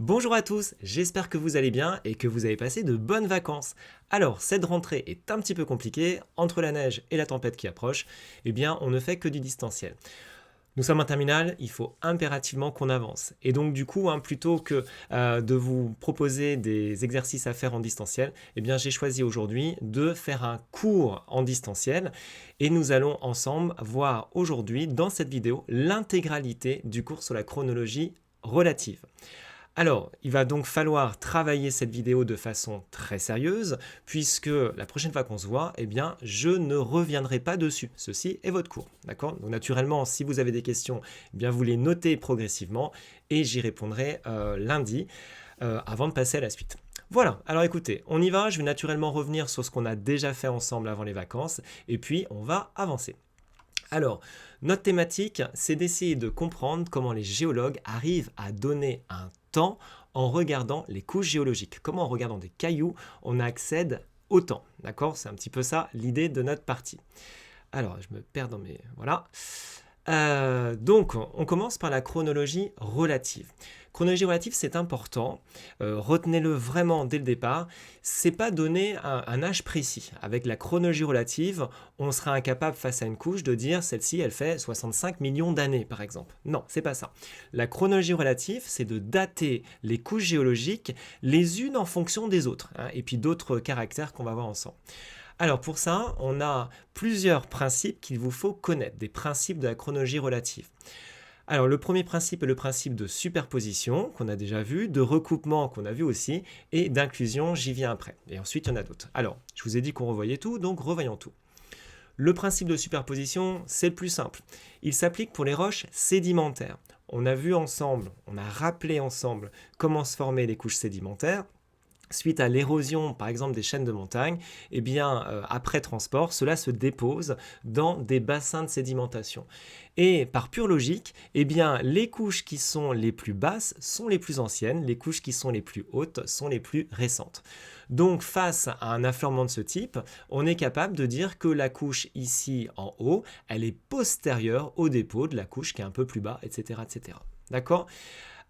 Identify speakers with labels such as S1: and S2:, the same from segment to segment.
S1: Bonjour à tous, j'espère que vous allez bien et que vous avez passé de bonnes vacances. Alors, cette rentrée est un petit peu compliquée, entre la neige et la tempête qui approche, eh bien on ne fait que du distanciel. Nous sommes en terminale, il faut impérativement qu'on avance. Et donc du coup, plutôt que de vous proposer des exercices à faire en distanciel, eh bien j'ai choisi aujourd'hui de faire un cours en distanciel et nous allons ensemble voir aujourd'hui dans cette vidéo l'intégralité du cours sur la chronologie relative. Alors, il va donc falloir travailler cette vidéo de façon très sérieuse, puisque la prochaine fois qu'on se voit, eh bien, je ne reviendrai pas dessus. Ceci est votre cours, d'accord? Donc, naturellement, si vous avez des questions, eh bien, vous les notez progressivement et j'y répondrai lundi avant de passer à la suite. Voilà, alors écoutez, on y va, je vais naturellement revenir sur ce qu'on a déjà fait ensemble avant les vacances, et puis on va avancer. Alors, notre thématique, c'est d'essayer de comprendre comment les géologues arrivent à donner un temps en regardant les couches géologiques. Comment en regardant des cailloux, on accède au temps. D'accord? C'est un petit peu ça l'idée de notre partie. Alors, je me perds dans mes... Voilà. Donc, on commence par la chronologie relative. Chronologie relative, c'est important. Retenez-le vraiment dès le départ. C'est pas donner un âge précis. Avec la chronologie relative, on sera incapable face à une couche de dire celle-ci, elle fait 65 millions d'années, par exemple. Non, c'est pas ça. La chronologie relative, c'est de dater les couches géologiques les unes en fonction des autres, hein, et puis d'autres caractères qu'on va voir ensemble. Alors pour ça, on a plusieurs principes qu'il vous faut connaître, des principes de la chronologie relative. Alors le premier principe est le principe de superposition qu'on a déjà vu, de recoupement qu'on a vu aussi, et d'inclusion, j'y viens après. Et ensuite il y en a d'autres. Alors, je vous ai dit qu'on revoyait tout, donc revoyons tout. Le principe de superposition, c'est le plus simple. Il s'applique pour les roches sédimentaires. On a vu ensemble, on a rappelé ensemble comment se formaient les couches sédimentaires. Suite à l'érosion, par exemple, des chaînes de montagne, eh bien, après transport, cela se dépose dans des bassins de sédimentation. Et par pure logique, eh bien, les couches qui sont les plus basses sont les plus anciennes, les couches qui sont les plus hautes sont les plus récentes. Donc, face à un affleurement de ce type, on est capable de dire que la couche ici en haut, elle est postérieure au dépôt de la couche qui est un peu plus bas, etc. etc. D'accord ?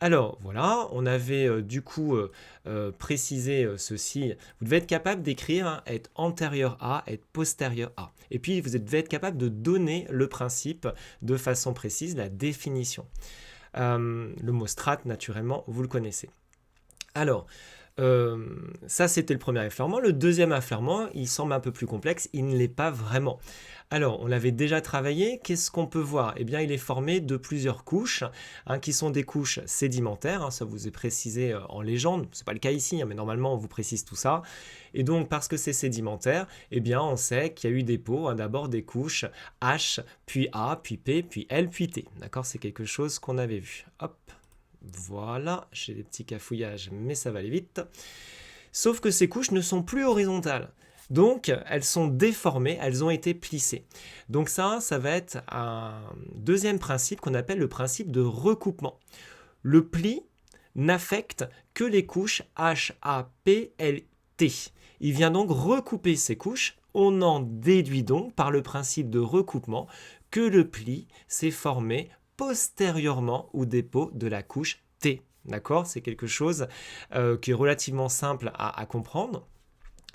S1: Alors voilà, on avait du coup précisé ceci. Vous devez être capable d'écrire être antérieur à, être postérieur à. Et puis vous devez être capable de donner le principe de façon précise, la définition. Le mot strat, naturellement, vous le connaissez. Alors, ça c'était le premier affleurement. Le deuxième affleurement, il semble un peu plus complexe, il ne l'est pas vraiment. Alors, on l'avait déjà travaillé, qu'est-ce qu'on peut voir? Eh bien, il est formé de plusieurs couches, hein, qui sont des couches sédimentaires, hein, ça vous est précisé en légende, c'est pas le cas ici, hein, mais normalement on vous précise tout ça. Et donc, parce que c'est sédimentaire, eh bien, on sait qu'il y a eu des pots, hein, d'abord des couches H, puis A, puis P, puis L, puis T. D'accord? C'est quelque chose qu'on avait vu. Hop. Voilà, j'ai des petits cafouillages, mais ça va aller vite. Sauf que ces couches ne sont plus horizontales. Donc, elles sont déformées, elles ont été plissées. Donc ça va être un deuxième principe qu'on appelle le principe de recoupement. Le pli n'affecte que les couches H, A, P, L, T. Il vient donc recouper ces couches. On en déduit donc par le principe de recoupement que le pli s'est formé postérieurement au dépôt de la couche T. D'accord? C'est quelque chose qui est relativement simple à comprendre.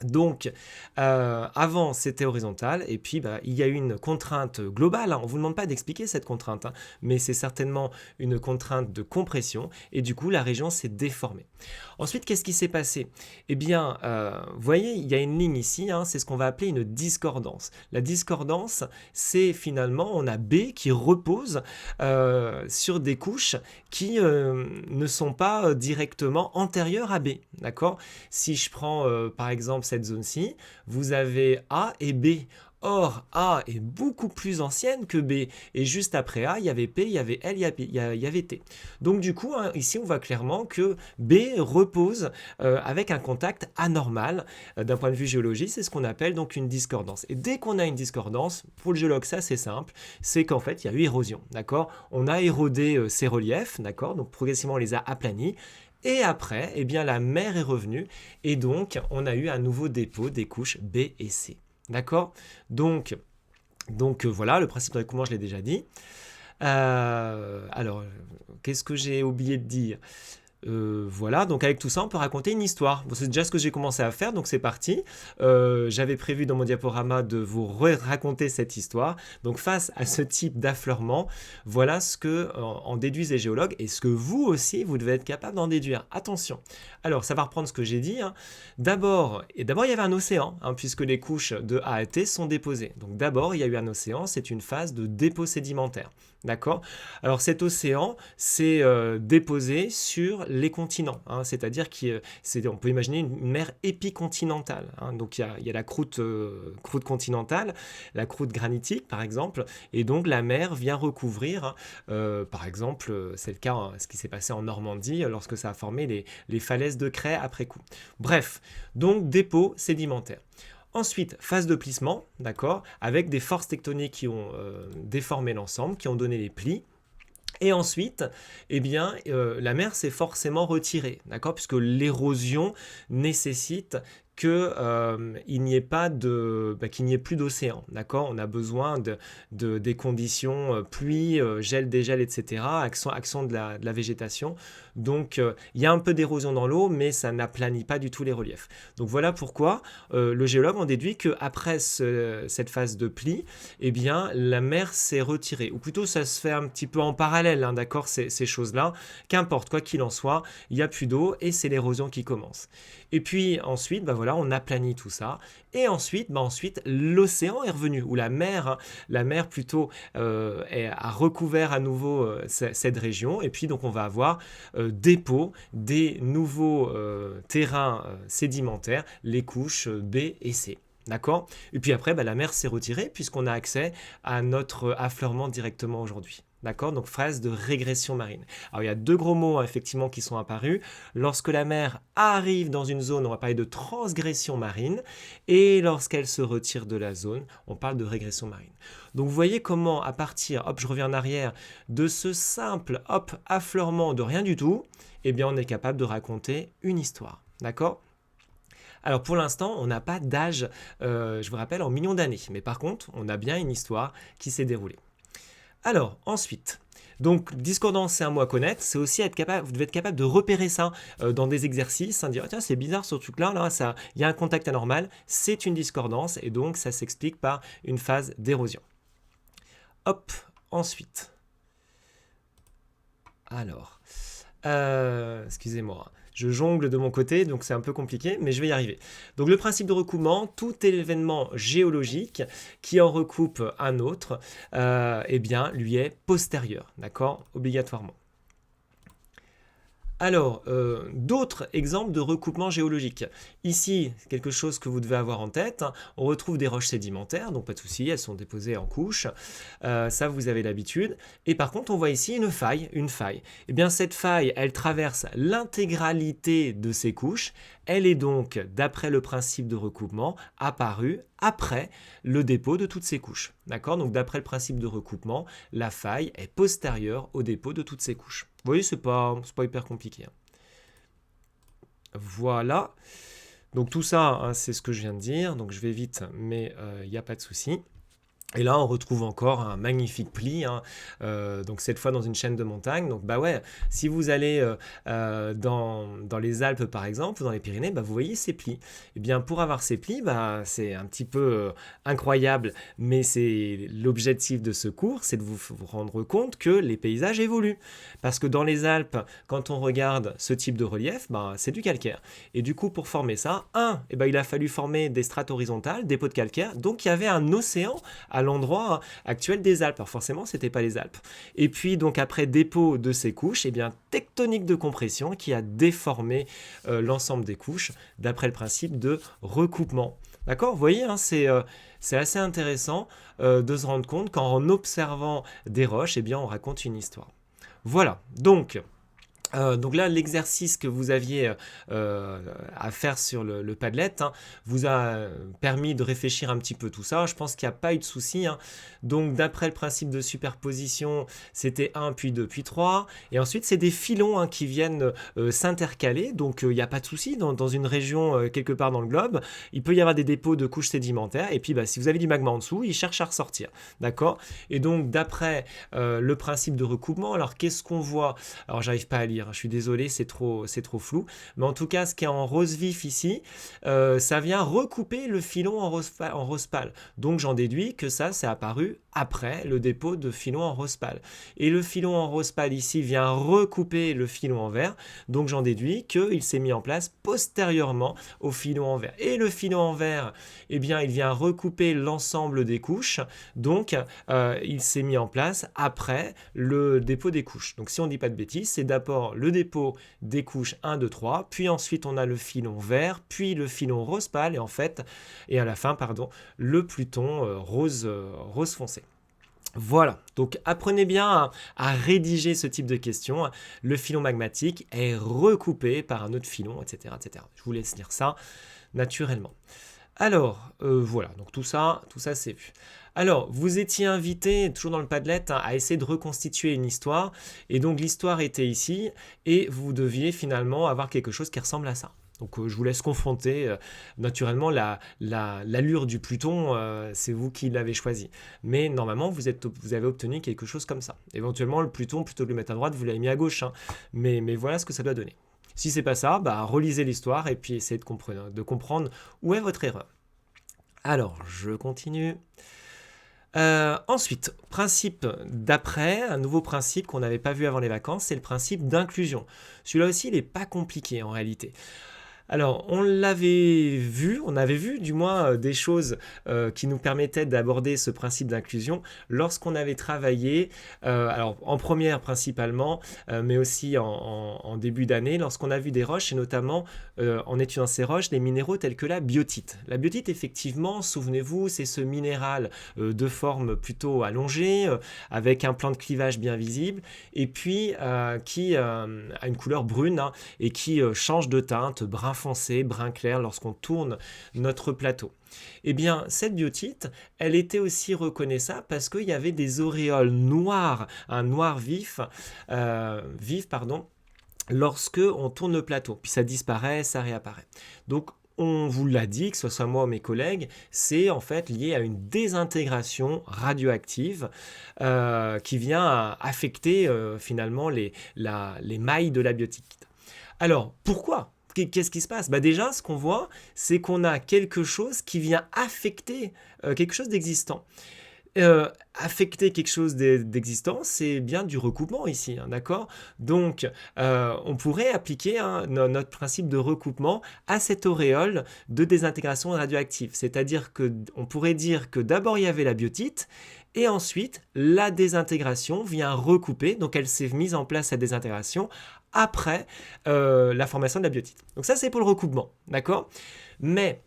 S1: Donc, avant, c'était horizontal, et puis il y a eu une contrainte globale, hein. On ne vous demande pas d'expliquer cette contrainte, hein, mais c'est certainement une contrainte de compression, et du coup, la région s'est déformée. Ensuite, qu'est-ce qui s'est passé? Eh bien, vous voyez, il y a une ligne ici, hein, c'est ce qu'on va appeler une discordance. La discordance, c'est finalement, on a B qui repose sur des couches qui ne sont pas directement antérieures à B, d'accord? Si je prends, par exemple, cette zone-ci, vous avez A et B. Or, A est beaucoup plus ancienne que B. Et juste après A, il y avait P, il y avait L, il y avait T. Donc du coup, hein, ici, on voit clairement que B repose avec un contact anormal. D'un point de vue géologique, c'est ce qu'on appelle donc une discordance. Et dès qu'on a une discordance, pour le géologue, ça c'est simple, c'est qu'en fait, il y a eu érosion. D'accord? On a érodé ces reliefs, d'accord? Donc progressivement, on les a aplanis. Et après, eh bien, la mer est revenue et donc on a eu un nouveau dépôt des couches B et C. D'accord? Donc voilà, le principe de recoupement, je l'ai déjà dit. Alors, qu'est-ce que j'ai oublié de dire? Voilà, donc avec tout ça, on peut raconter une histoire. Bon, c'est déjà ce que j'ai commencé à faire, donc c'est parti. J'avais prévu dans mon diaporama de vous raconter cette histoire. Donc face à ce type d'affleurement, voilà ce que en déduisent les géologues et ce que vous aussi, vous devez être capable d'en déduire. Attention. Alors, ça va reprendre ce que j'ai dit, hein. D'abord, il y avait un océan, hein, puisque les couches de A à T sont déposées. Donc d'abord, il y a eu un océan, c'est une phase de dépôt sédimentaire. D'accord? Alors cet océan s'est déposé sur les continents, hein, c'est-à-dire qu'on peut imaginer une mer épicontinentale, hein. Donc il y a la croûte continentale, la croûte granitique par exemple, et donc la mer vient recouvrir, par exemple, c'est le cas, hein, ce qui s'est passé en Normandie lorsque ça a formé les falaises de craie après coup. Bref, donc dépôt sédimentaire. Ensuite, phase de plissement, d'accord, avec des forces tectoniques qui ont déformé l'ensemble, qui ont donné les plis. Et ensuite, eh bien, la mer s'est forcément retirée, d'accord, puisque l'érosion nécessite qu'il n'y ait qu'il n'y ait plus d'océan, d'accord. On a besoin des conditions pluie, gel, dégel, etc., action de la végétation. Donc, il y a un peu d'érosion dans l'eau, mais ça n'aplanit pas du tout les reliefs. Donc voilà pourquoi le géologue en déduit qu'après cette phase de pli, eh bien, la mer s'est retirée. Ou plutôt, ça se fait un petit peu en parallèle, hein, d'accord, ces choses-là. Qu'importe, quoi qu'il en soit, il n'y a plus d'eau et c'est l'érosion qui commence. Et puis ensuite, voilà, on aplanit tout ça. Et ensuite, l'océan est revenu, ou la mer plutôt a recouvert à nouveau cette région. Et puis donc on va avoir dépôt des nouveaux terrains sédimentaires, les couches B et C. D'accord? Et puis après, la mer s'est retirée puisqu'on a accès à notre affleurement directement aujourd'hui. D'accord? Donc phase de régression marine. Alors il y a deux gros mots effectivement qui sont apparus. Lorsque la mer arrive dans une zone, on va parler de transgression marine. Et lorsqu'elle se retire de la zone, on parle de régression marine. Donc vous voyez comment à partir, hop, je reviens en arrière, de ce simple, hop, affleurement de rien du tout, eh bien on est capable de raconter une histoire. D'accord? Alors pour l'instant, on n'a pas d'âge, je vous rappelle, en millions d'années. Mais par contre, on a bien une histoire qui s'est déroulée. Alors, ensuite, donc discordance, c'est un mot à connaître, c'est aussi vous devez être capable de repérer ça dans des exercices, hein, dire tiens, c'est bizarre ce truc-là, il y a un contact anormal, c'est une discordance et donc ça s'explique par une phase d'érosion. Hop, ensuite. Alors, excusez-moi. Je jongle de mon côté, donc c'est un peu compliqué, mais je vais y arriver. Donc le principe de recoupement, tout événement géologique qui en recoupe un autre, eh bien, lui est postérieur, d'accord, obligatoirement. Alors, d'autres exemples de recoupement géologique. Ici, quelque chose que vous devez avoir en tête, hein, on retrouve des roches sédimentaires, donc pas de souci, elles sont déposées en couches, ça vous avez l'habitude. Et par contre, on voit ici une faille. Eh bien, cette faille, elle traverse l'intégralité de ces couches, elle est donc, d'après le principe de recoupement, apparue après le dépôt de toutes ces couches. D'accord? Donc, d'après le principe de recoupement, la faille est postérieure au dépôt de toutes ces couches. Vous voyez, c'est pas hyper compliqué, hein. Voilà. Donc tout ça, hein, c'est ce que je viens de dire. Donc je vais vite, mais il n'y a pas de souci. Et là, on retrouve encore un magnifique pli, hein, donc cette fois dans une chaîne de montagnes. Donc si vous allez dans les Alpes par exemple, ou dans les Pyrénées, vous voyez ces plis. Et bien pour avoir ces plis, c'est un petit peu incroyable, mais c'est l'objectif de ce cours, c'est de vous rendre compte que les paysages évoluent. Parce que dans les Alpes, quand on regarde ce type de relief, c'est du calcaire. Et du coup, pour former ça, il a fallu former des strates horizontales, des pots de calcaire, donc il y avait un océan à l'endroit actuel des Alpes. Alors forcément, ce n'était pas les Alpes. Et puis, donc après dépôt de ces couches, tectonique de compression qui a déformé l'ensemble des couches d'après le principe de recoupement. D'accord? Vous voyez, hein, c'est assez intéressant de se rendre compte qu'en observant des roches, on raconte une histoire. Voilà, donc là, l'exercice que vous aviez à faire sur le Padlet vous a permis de réfléchir un petit peu tout ça. Je pense qu'il n'y a pas eu de souci, hein. Donc, d'après le principe de superposition, c'était 1, puis 2, puis 3. Et ensuite, c'est des filons qui viennent s'intercaler. Donc, il n'y a pas de souci. Dans une région quelque part dans le globe, il peut y avoir des dépôts de couches sédimentaires. Et puis, si vous avez du magma en dessous, il cherche à ressortir. D'accord? Et donc, d'après le principe de recoupement, alors qu'est-ce qu'on voit? Alors, j'arrive pas à lire lire. Je suis désolé, c'est trop flou. Mais en tout cas, ce qui est en rose vif ici, ça vient recouper le filon en rose pâle. Donc j'en déduis que ça, c'est apparu après le dépôt de filon en rose pâle. Et le filon en rose pâle ici vient recouper le filon en vert. Donc j'en déduis qu'il s'est mis en place postérieurement au filon en vert. Et le filon en vert, eh bien, il vient recouper l'ensemble des couches. Donc il s'est mis en place après le dépôt des couches. Donc si on ne dit pas de bêtises, c'est d'abord le dépôt des couches 1, 2, 3, puis ensuite on a le filon vert, puis le filon rose pâle et à la fin, le pluton rose foncé. Voilà, donc apprenez bien à rédiger ce type de questions. Le filon magmatique est recoupé par un autre filon, etc., etc. Je vous laisse lire ça naturellement. Alors, voilà, donc tout ça c'est vu. Alors, vous étiez invité, toujours dans le Padlet, à essayer de reconstituer une histoire. Et donc, l'histoire était ici, et vous deviez finalement avoir quelque chose qui ressemble à ça. Donc, je vous laisse confronter. Naturellement, l'allure du Pluton, c'est vous qui l'avez choisi. Mais normalement, vous avez obtenu quelque chose comme ça. Éventuellement, le Pluton, plutôt que de le mettre à droite, vous l'avez mis à gauche. Hein. Mais voilà ce que ça doit donner. Si c'est pas ça, relisez l'histoire et puis essayez de comprendre où est votre erreur. Alors, je continue. Ensuite, principe d'après, un nouveau principe qu'on n'avait pas vu avant les vacances, c'est le principe d'inclusion. Celui-là aussi, il n'est pas compliqué en réalité. Alors, on avait vu du moins des choses qui nous permettaient d'aborder ce principe d'inclusion lorsqu'on avait travaillé, alors en première principalement, mais aussi en début d'année, lorsqu'on a vu des roches et notamment en étudiant ces roches, des minéraux tels que la biotite. La biotite, effectivement, souvenez-vous, c'est ce minéral de forme plutôt allongée, avec un plan de clivage bien visible, et puis qui a une couleur brune hein, et qui change de teinte, brun foncé, brun clair lorsqu'on tourne notre plateau. Eh bien, cette biotite, elle était aussi reconnaissable parce qu'il y avait des auréoles noires, un noir vif, lorsque on tourne le plateau. Puis ça disparaît, ça réapparaît. Donc, on vous l'a dit, que ce soit moi ou mes collègues, c'est en fait lié à une désintégration radioactive qui vient affecter finalement les mailles de la biotite. Alors, pourquoi ? Qu'est-ce qui se passe ? Déjà, ce qu'on voit, c'est qu'on a quelque chose qui vient affecter quelque chose d'existant. Affecter quelque chose d'existant, c'est bien du recoupement ici, hein, d'accord ? Donc, on pourrait appliquer notre principe de recoupement à cette auréole de désintégration radioactive. C'est-à-dire qu'on pourrait dire que d'abord, il y avait la biotite, et ensuite, la désintégration vient recouper, donc elle s'est mise en place, cette désintégration, après la formation de la biotite. Donc ça, c'est pour le recoupement, d'accord ? Mais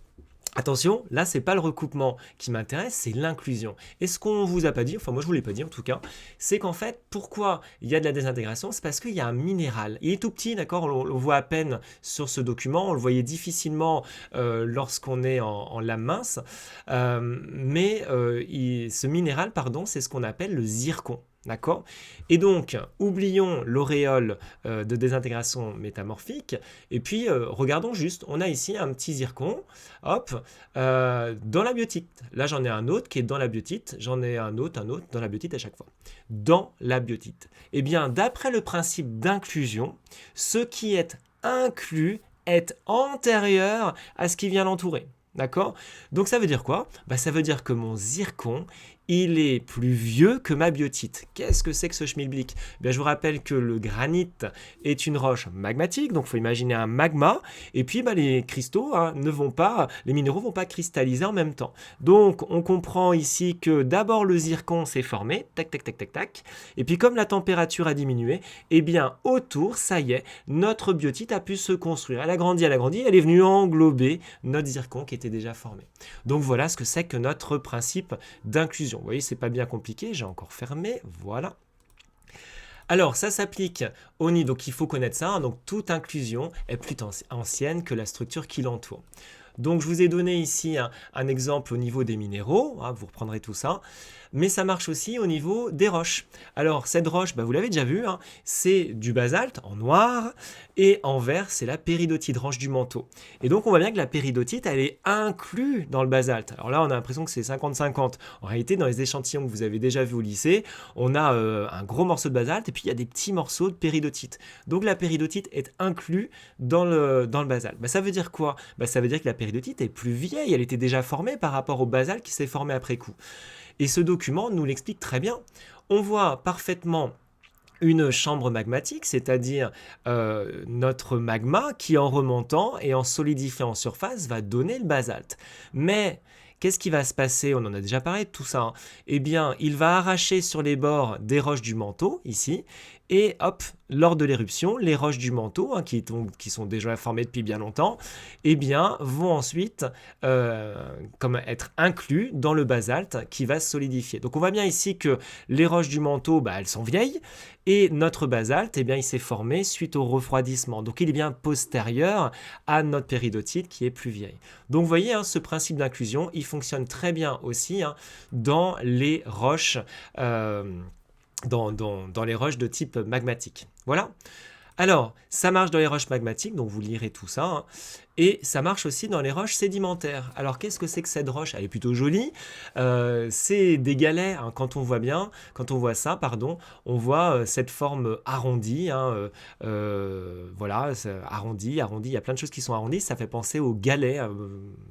S1: attention, là, c'est pas le recoupement qui m'intéresse, c'est l'inclusion. Et ce qu'on vous a pas dit, enfin moi je vous l'ai pas dit en tout cas, c'est qu'en fait, pourquoi il y a de la désintégration ? C'est parce qu'il y a un minéral. Il est tout petit, d'accord ? On le voit à peine sur ce document, on le voyait difficilement lorsqu'on est en lame mince, mais ce minéral, c'est ce qu'on appelle le zircon. D'accord ? Et donc, oublions l'auréole de désintégration métamorphique, et puis regardons juste, on a ici un petit zircon, hop, dans la biotite. Là, j'en ai un autre qui est dans la biotite, j'en ai un autre dans la biotite à chaque fois. Dans la biotite. Eh bien, d'après le principe d'inclusion, ce qui est inclus est antérieur à ce qui vient l'entourer. D'accord ? Donc ça veut dire quoi ? Ça veut dire que mon zircon, il est plus vieux que ma biotite. Qu'est-ce que c'est que ce schmilblick ? Je vous rappelle que le granit est une roche magmatique, donc il faut imaginer un magma, et puis les cristaux les minéraux ne vont pas cristalliser en même temps. Donc on comprend ici que d'abord le zircon s'est formé, tac, tac, tac, tac, tac, et puis comme la température a diminué, autour, ça y est, notre biotite a pu se construire. Elle a grandi, elle est venue englober notre zircon qui était déjà formé. Donc voilà ce que c'est que notre principe d'inclusion. Vous voyez, c'est pas bien compliqué, j'ai encore fermé, voilà. Alors, ça s'applique au nid, donc il faut connaître ça, donc toute inclusion est plus ancienne que la structure qui l'entoure. Donc je vous ai donné ici un exemple au niveau des minéraux, vous reprendrez tout ça. mais ça marche aussi au niveau des roches. Alors cette roche, vous l'avez déjà vu, hein, c'est du basalte en noir, et en vert, c'est la péridotite, roche du manteau. Et donc on voit bien que la péridotite, elle est inclue dans le basalte. Alors là, on a l'impression que c'est 50-50. En réalité, dans les échantillons que vous avez déjà vus au lycée, on a un gros morceau de basalte, et puis il y a des petits morceaux de péridotite. Donc la péridotite est inclue dans le basalte. Ça veut dire quoi? Ça veut dire que la péridotite est plus vieille, elle était déjà formée par rapport au basalte qui s'est formé après coup. Et ce document nous l'explique très bien. On voit parfaitement une chambre magmatique, c'est-à-dire notre magma qui, en remontant et en solidifiant en surface, va donner le basalte. Mais qu'est-ce qui va se passer? On en a déjà parlé de tout ça. Hein. Eh bien, il va arracher sur les bords des roches du manteau, ici, et hop, lors de l'éruption, les roches du manteau, hein, qui sont déjà formées depuis bien longtemps, eh bien, vont ensuite comme être inclus dans le basalte qui va se solidifier. Donc on voit bien ici que les roches du manteau, elles sont vieilles, et notre basalte, eh bien, il s'est formé suite au refroidissement. Donc il est bien postérieur à notre péridotite qui est plus vieille. Donc vous voyez, hein, ce principe d'inclusion, il fonctionne très bien aussi, hein, dans les roches dans les roches de type magmatique. Voilà. Alors, ça marche dans les roches magmatiques, donc vous lirez tout ça, hein, et ça marche aussi dans les roches sédimentaires. Alors, qu'est-ce que c'est que cette roche? Elle est plutôt jolie. C'est des galets, hein, quand on voit ça, on voit cette forme arrondie, hein, voilà, arrondie, il y a plein de choses qui sont arrondies, ça fait penser aux galets.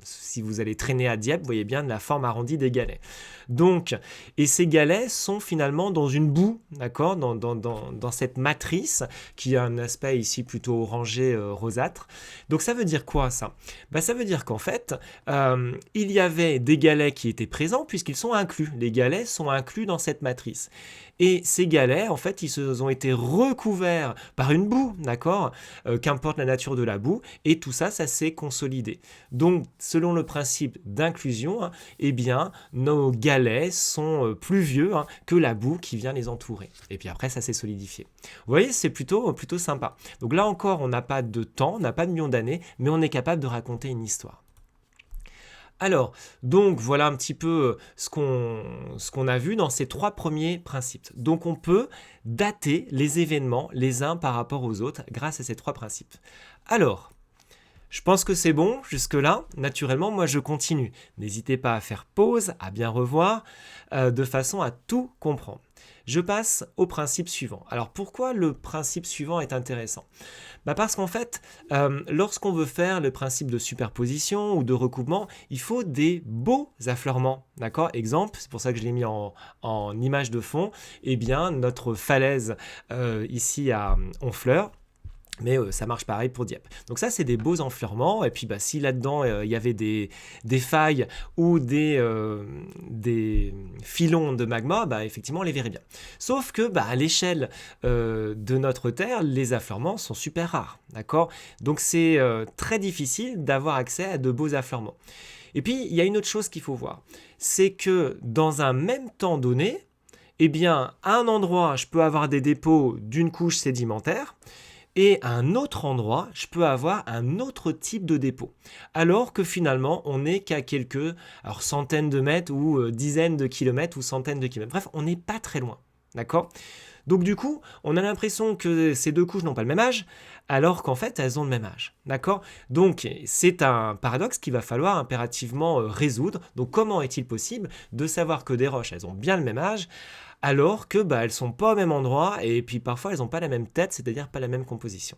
S1: Si vous allez traîner à Dieppe, vous voyez bien la forme arrondie des galets. Donc, et ces galets sont finalement dans une boue, d'accord, dans cette matrice qui a un aspect ici plutôt orangé, rosâtre. Donc ça veut dire quoi ça? Ça veut dire qu'en fait, il y avait des galets qui étaient présents puisqu'ils sont inclus. Les galets sont inclus dans cette matrice. Et ces galets, en fait, ils ont été recouverts par une boue, d'accord, qu'importe la nature de la boue, et tout ça, ça s'est consolidé. Donc, selon le principe d'inclusion, hein, eh bien, nos galets sont plus vieux, hein, que la boue qui vient les entourer. Et puis après, ça s'est solidifié. Vous voyez, c'est plutôt sympa. Donc là encore, on n'a pas de temps, on n'a pas de millions d'années, mais on est capable de raconter une histoire. Alors, donc voilà un petit peu ce qu'on a vu dans ces 3 premiers principes. Donc on peut dater les événements les uns par rapport aux autres grâce à ces 3 principes. Alors, je pense que c'est bon jusque-là. Naturellement, moi je continue. N'hésitez pas à faire pause, à bien revoir, de façon à tout comprendre. Je passe au principe suivant. Alors pourquoi le principe suivant est intéressant? Parce qu'en fait, lorsqu'on veut faire le principe de superposition ou de recoupement, il faut des beaux affleurements. D'accord? Exemple, c'est pour ça que je l'ai mis en image de fond, eh bien notre falaise ici à Honfleur. Mais ça marche pareil pour Dieppe. Donc ça, c'est des beaux enfleurements. Et puis, si là-dedans, il y avait des failles ou des filons de magma, effectivement, on les verrait bien. Sauf que, à l'échelle de notre Terre, les affleurements sont super rares. D'accord? Donc, c'est très difficile d'avoir accès à de beaux affleurements. Et puis, il y a une autre chose qu'il faut voir. C'est que dans un même temps donné, eh bien, à un endroit, je peux avoir des dépôts d'une couche sédimentaire. Et à un autre endroit, je peux avoir un autre type de dépôt. Alors que finalement, on n'est qu'à quelques centaines de mètres ou dizaines de kilomètres ou centaines de kilomètres. Bref, on n'est pas très loin. D'accord ? Donc du coup, on a l'impression que ces 2 couches n'ont pas le même âge, alors qu'en fait, elles ont le même âge. D'accord ? Donc, c'est un paradoxe qu'il va falloir impérativement résoudre. Donc, comment est-il possible de savoir que des roches, elles ont bien le même âge, alors que elles sont pas au même endroit, et puis parfois, elles n'ont pas la même tête, c'est-à-dire pas la même composition.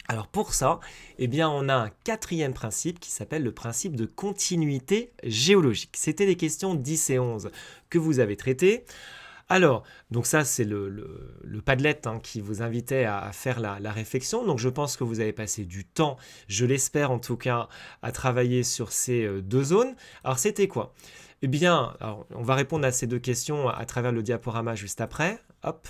S1: Alors pour ça, eh bien, on a un 4e principe qui s'appelle le principe de continuité géologique. C'était les questions 10 et 11 que vous avez traitées. Alors, donc ça c'est le Padlet qui vous invitait à faire la réflexion. Donc je pense que vous avez passé du temps, je l'espère en tout cas, à travailler sur ces 2 zones. Alors c'était quoi? Eh bien, alors, on va répondre à ces 2 questions à travers le diaporama juste après. Hop.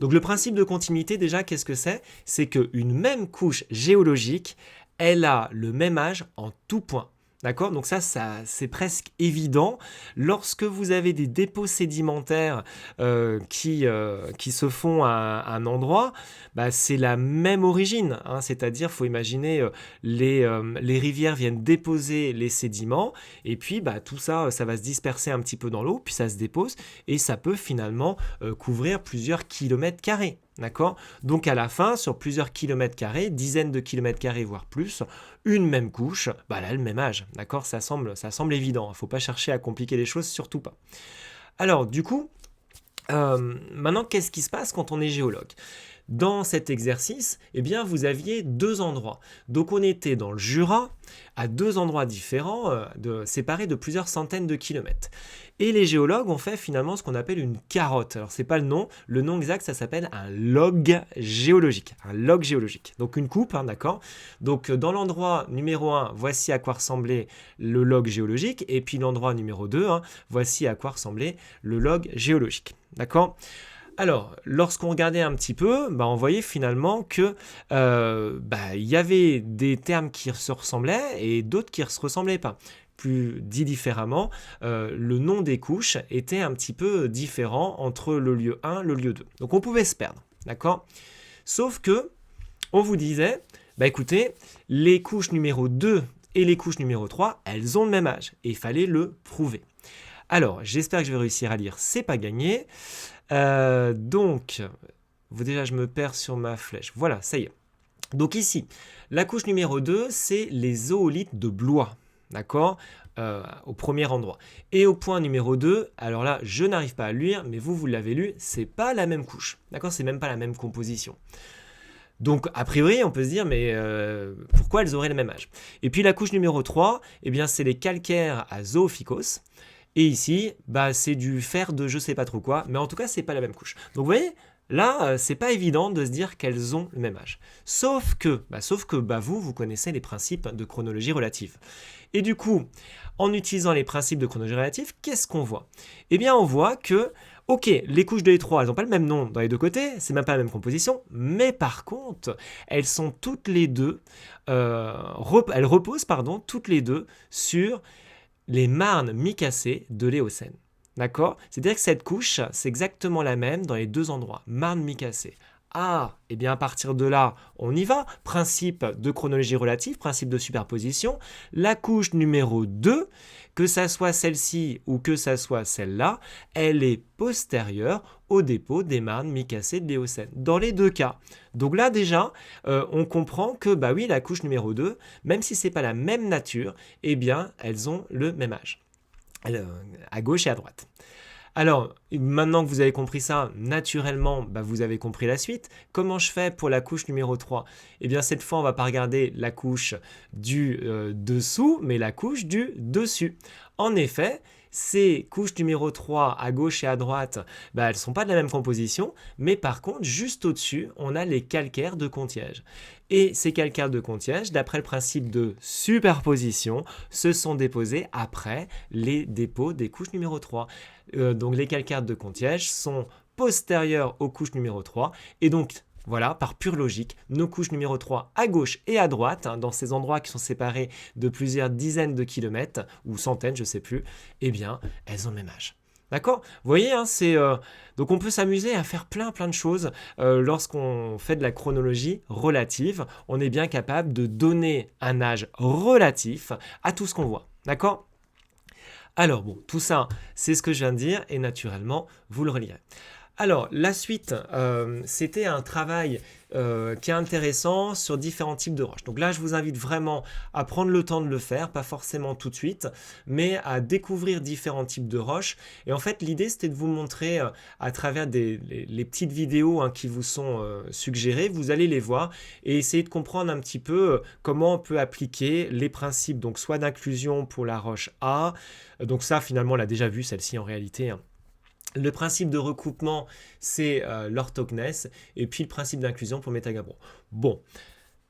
S1: Donc le principe de continuité déjà, qu'est-ce que c'est? C'est qu'une même couche géologique, elle a le même âge en tout point. D'accord? Donc ça, c'est presque évident. Lorsque vous avez des dépôts sédimentaires qui se font à un endroit, bah, c'est la même origine, hein. C'est-à-dire, il faut imaginer les rivières viennent déposer les sédiments et puis bah, tout ça, ça va se disperser un petit peu dans l'eau, puis ça se dépose et ça peut finalement couvrir plusieurs kilomètres carrés. D'accord? Donc à la fin, sur plusieurs kilomètres carrés, dizaines de kilomètres carrés, voire plus, une même couche, bah, elle a le même âge. D'accord? Ça semble évident. Il ne faut pas chercher à compliquer les choses, surtout pas. Alors, du coup, maintenant, qu'est-ce qui se passe quand on est géologue? Dans cet exercice, eh bien, vous aviez deux endroits. Donc on était dans le Jura, à deux endroits différents, séparés de plusieurs centaines de kilomètres. Et les géologues ont fait finalement ce qu'on appelle une carotte. Alors c'est pas le nom exact, ça s'appelle un log géologique. Un log géologique. Donc une coupe, hein, d'accord? Donc dans l'endroit numéro 1, voici à quoi ressemblait le log géologique. Et puis l'endroit numéro 2, hein, voici à quoi ressemblait le log géologique. D'accord? Alors, lorsqu'on regardait un petit peu, bah, on voyait finalement que y avait des termes qui se ressemblaient et d'autres qui ne se ressemblaient pas. Plus dit différemment, le nom des couches était un petit peu différent entre le lieu 1 et le lieu 2. Donc on pouvait se perdre, d'accord? Sauf que, on vous disait, bah écoutez, les couches numéro 2 et les couches numéro 3, elles ont le même âge et il fallait le prouver. Alors, j'espère que je vais réussir à lire, c'est pas gagné. Donc, déjà je me perds sur ma flèche. Voilà, ça y est. Donc ici, la couche numéro 2, c'est les zoolithes de Blois. D'accord? Au premier endroit. Et au point numéro 2, alors là, je n'arrive pas à le lire, mais vous l'avez lu, c'est pas la même couche. D'accord? C'est même pas la même composition. Donc, a priori, on peut se dire, mais pourquoi elles auraient le même âge? Et puis la couche numéro 3, eh bien, c'est les calcaires à zoophycos. Et ici, bah, c'est du fer de je sais pas trop quoi, mais en tout cas, c'est pas la même couche. Donc vous voyez, là, c'est pas évident de se dire qu'elles ont le même âge. Sauf que vous connaissez les principes de chronologie relative. Et du coup, en utilisant les principes de chronologie relative, qu'est-ce qu'on voit? Eh bien, on voit que, ok, les couches 2 et 3, elles n'ont pas le même nom dans les deux côtés, c'est même pas la même composition, mais par contre, elles sont toutes les deux, elles reposent, toutes les deux sur les marnes micacées de l'Éocène. D'accord? C'est-à-dire que cette couche, c'est exactement la même dans les deux endroits. Marnes micacées. Ah, et bien à partir de là, on y va. Principe de chronologie relative, principe de superposition. La couche numéro 2, que ça soit celle-ci ou que ça soit celle-là, elle est postérieure au dépôt des marnes micacées de l'Éocène. Dans les deux cas. Donc là déjà, on comprend que bah oui, la couche numéro 2, même si c'est pas la même nature, eh bien elles ont le même âge. À gauche et à droite. Alors, maintenant que vous avez compris ça, naturellement, bah, vous avez compris la suite. Comment je fais pour la couche numéro 3? Eh bien, cette fois, on ne va pas regarder la couche du dessous, mais la couche du dessus. En effet, ces couches numéro 3 à gauche et à droite, bah, elles ne sont pas de la même composition, mais par contre, juste au-dessus, on a les calcaires de Contiège. Et ces calcaires de Contiège, d'après le principe de superposition, se sont déposés après les dépôts des couches numéro 3. Donc les calcaires de Contiège sont postérieurs aux couches numéro 3, et donc voilà, par pure logique, nos couches numéro 3 à gauche et à droite, hein, dans ces endroits qui sont séparés de plusieurs dizaines de kilomètres, ou centaines, je ne sais plus, eh bien, elles ont le même âge. D'accord? Vous voyez, hein, donc on peut s'amuser à faire plein de choses lorsqu'on fait de la chronologie relative. On est bien capable de donner un âge relatif à tout ce qu'on voit. D'accord? Alors bon, tout ça, c'est ce que je viens de dire et naturellement, vous le relirez. Alors, la suite, c'était un travail qui est intéressant sur différents types de roches. Donc là, je vous invite vraiment à prendre le temps de le faire, pas forcément tout de suite, mais à découvrir différents types de roches. Et en fait, l'idée, c'était de vous montrer à travers les petites vidéos qui vous sont suggérées, vous allez les voir et essayer de comprendre un petit peu comment on peut appliquer les principes, donc soit d'inclusion pour la roche A, donc ça, finalement, on l'a déjà vu, celle-ci en réalité, Le principe de recoupement, c'est l'orthognesse, et puis le principe d'inclusion pour Métagabron. Bon,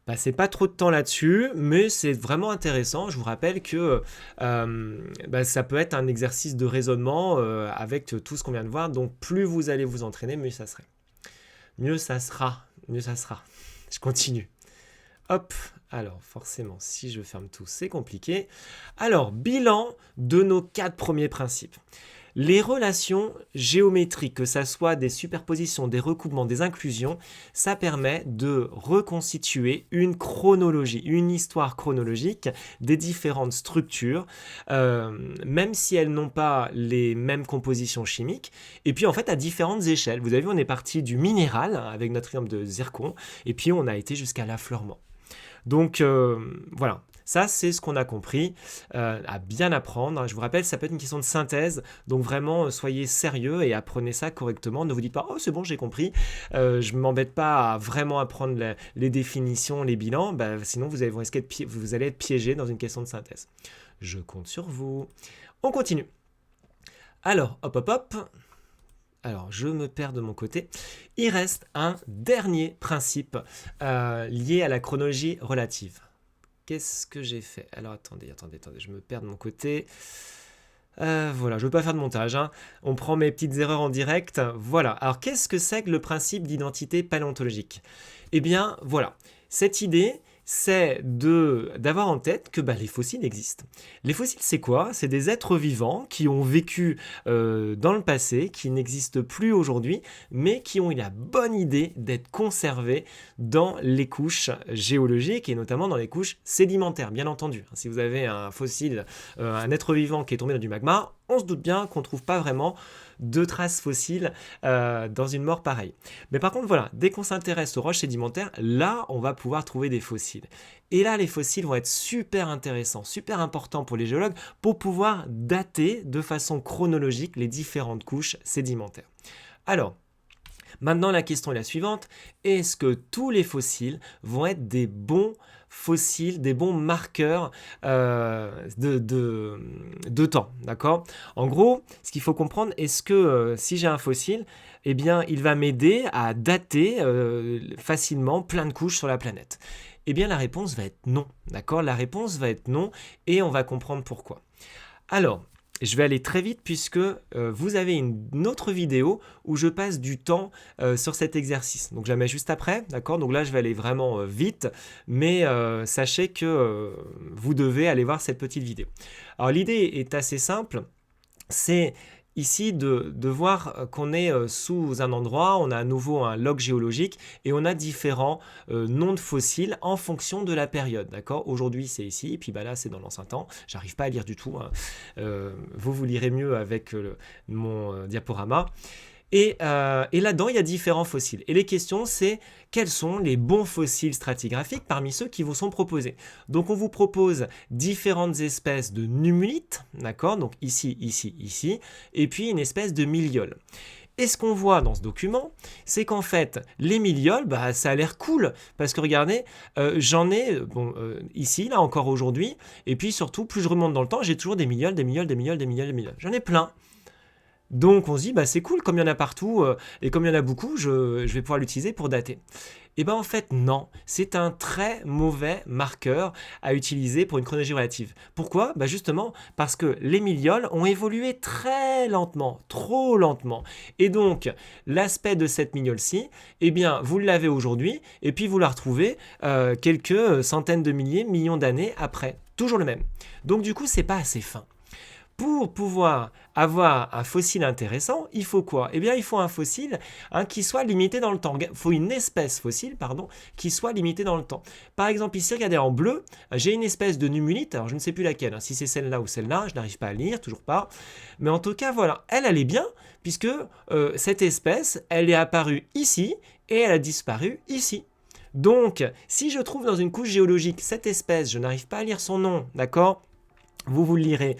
S1: passez pas trop de temps là-dessus, mais c'est vraiment intéressant. Je vous rappelle que ça peut être un exercice de raisonnement avec tout ce qu'on vient de voir. Donc plus vous allez vous entraîner, mieux ça serait. Mieux ça sera. Je continue. Hop, Alors, forcément, si je ferme tout, c'est compliqué. Alors, bilan de nos 4 premiers principes. Les relations géométriques, que ça soit des superpositions, des recoupements, des inclusions, ça permet de reconstituer une chronologie, une histoire chronologique des différentes structures, même si elles n'ont pas les mêmes compositions chimiques, et puis en fait à différentes échelles. Vous avez vu, on est parti du minéral avec notre triangle de zircon, et puis on a été jusqu'à l'affleurement. Donc voilà, ça c'est ce qu'on a compris, à bien apprendre. Je vous rappelle, ça peut être une question de synthèse, donc vraiment soyez sérieux et apprenez ça correctement. Ne vous dites pas « Oh c'est bon, j'ai compris, je ne m'embête pas à vraiment apprendre les définitions, les bilans, sinon vous allez être piégé dans une question de synthèse. » Je compte sur vous. On continue. Alors, hop hop hop. Alors, je me perds de mon côté. Il reste un dernier principe lié à la chronologie relative. Qu'est-ce que j'ai fait? Alors, attendez, je me perds de mon côté. Voilà, je ne veux pas faire de montage. On prend mes petites erreurs en direct. Voilà, alors qu'est-ce que c'est que le principe d'identité paléontologique? Eh bien, voilà, cette idée, c'est d'avoir en tête que les fossiles existent. Les fossiles, c'est quoi? C'est des êtres vivants qui ont vécu dans le passé, qui n'existent plus aujourd'hui, mais qui ont eu la bonne idée d'être conservés dans les couches géologiques et notamment dans les couches sédimentaires, bien entendu. Si vous avez un fossile, un être vivant qui est tombé dans du magma, on se doute bien qu'on ne trouve pas vraiment de traces fossiles dans une mort pareille. Mais par contre, voilà, dès qu'on s'intéresse aux roches sédimentaires, là, on va pouvoir trouver des fossiles. Et là, les fossiles vont être super intéressants, super importants pour les géologues pour pouvoir dater de façon chronologique les différentes couches sédimentaires. Alors, maintenant, la question est la suivante. Est-ce que tous les fossiles vont être des bons fossiles, des bons marqueurs de temps, d'accord? En gros, ce qu'il faut comprendre, est-ce que si j'ai un fossile, eh bien, il va m'aider à dater facilement plein de couches sur la planète? Eh bien, la réponse va être non, d'accord? La réponse va être non, et on va comprendre pourquoi. Alors, je vais aller très vite puisque vous avez une autre vidéo où je passe du temps sur cet exercice. Donc je la mets juste après, d'accord? Donc là je vais aller vraiment vite, mais sachez que vous devez aller voir cette petite vidéo. Alors l'idée est assez simple, c'est ici de voir qu'on est sous un endroit, on a à nouveau un log géologique et on a différents noms de fossiles en fonction de la période, d'accord? Aujourd'hui c'est ici, et puis là c'est dans l'ancien temps, j'arrive pas à lire du tout, vous lirez mieux avec mon diaporama. Et là-dedans, il y a différents fossiles. Et les questions, c'est quels sont les bons fossiles stratigraphiques parmi ceux qui vous sont proposés. Donc, on vous propose différentes espèces de nummulites, d'accord? Donc, ici, ici, ici, et puis une espèce de miliole. Et ce qu'on voit dans ce document, c'est qu'en fait, les millioles, ça a l'air cool, parce que regardez, j'en ai ici, là, encore aujourd'hui, et puis surtout, plus je remonte dans le temps, j'ai toujours des millioles, des millioles, des millioles, des millioles, des millioles. J'en ai plein. Donc on se dit, c'est cool, comme il y en a partout, et comme il y en a beaucoup, je vais pouvoir l'utiliser pour dater. Et en fait, non, c'est un très mauvais marqueur à utiliser pour une chronologie relative. Pourquoi? Justement parce que les millioles ont évolué très lentement, trop lentement. Et donc, l'aspect de cette milliole-ci, vous l'avez aujourd'hui, et puis vous la retrouvez quelques centaines de milliers, millions d'années après. Toujours le même. Donc du coup, c'est pas assez fin. Pour pouvoir avoir un fossile intéressant, il faut quoi? Il faut un fossile qui soit limité dans le temps. Il faut une espèce fossile, qui soit limitée dans le temps. Par exemple, ici, regardez, en bleu, j'ai une espèce de nummulite. Alors, je ne sais plus laquelle, si c'est celle-là ou celle-là, je n'arrive pas à lire, toujours pas. Mais en tout cas, voilà, elle est bien, puisque cette espèce, elle est apparue ici et elle a disparu ici. Donc, si je trouve dans une couche géologique cette espèce, je n'arrive pas à lire son nom, d'accord? Vous le lirez,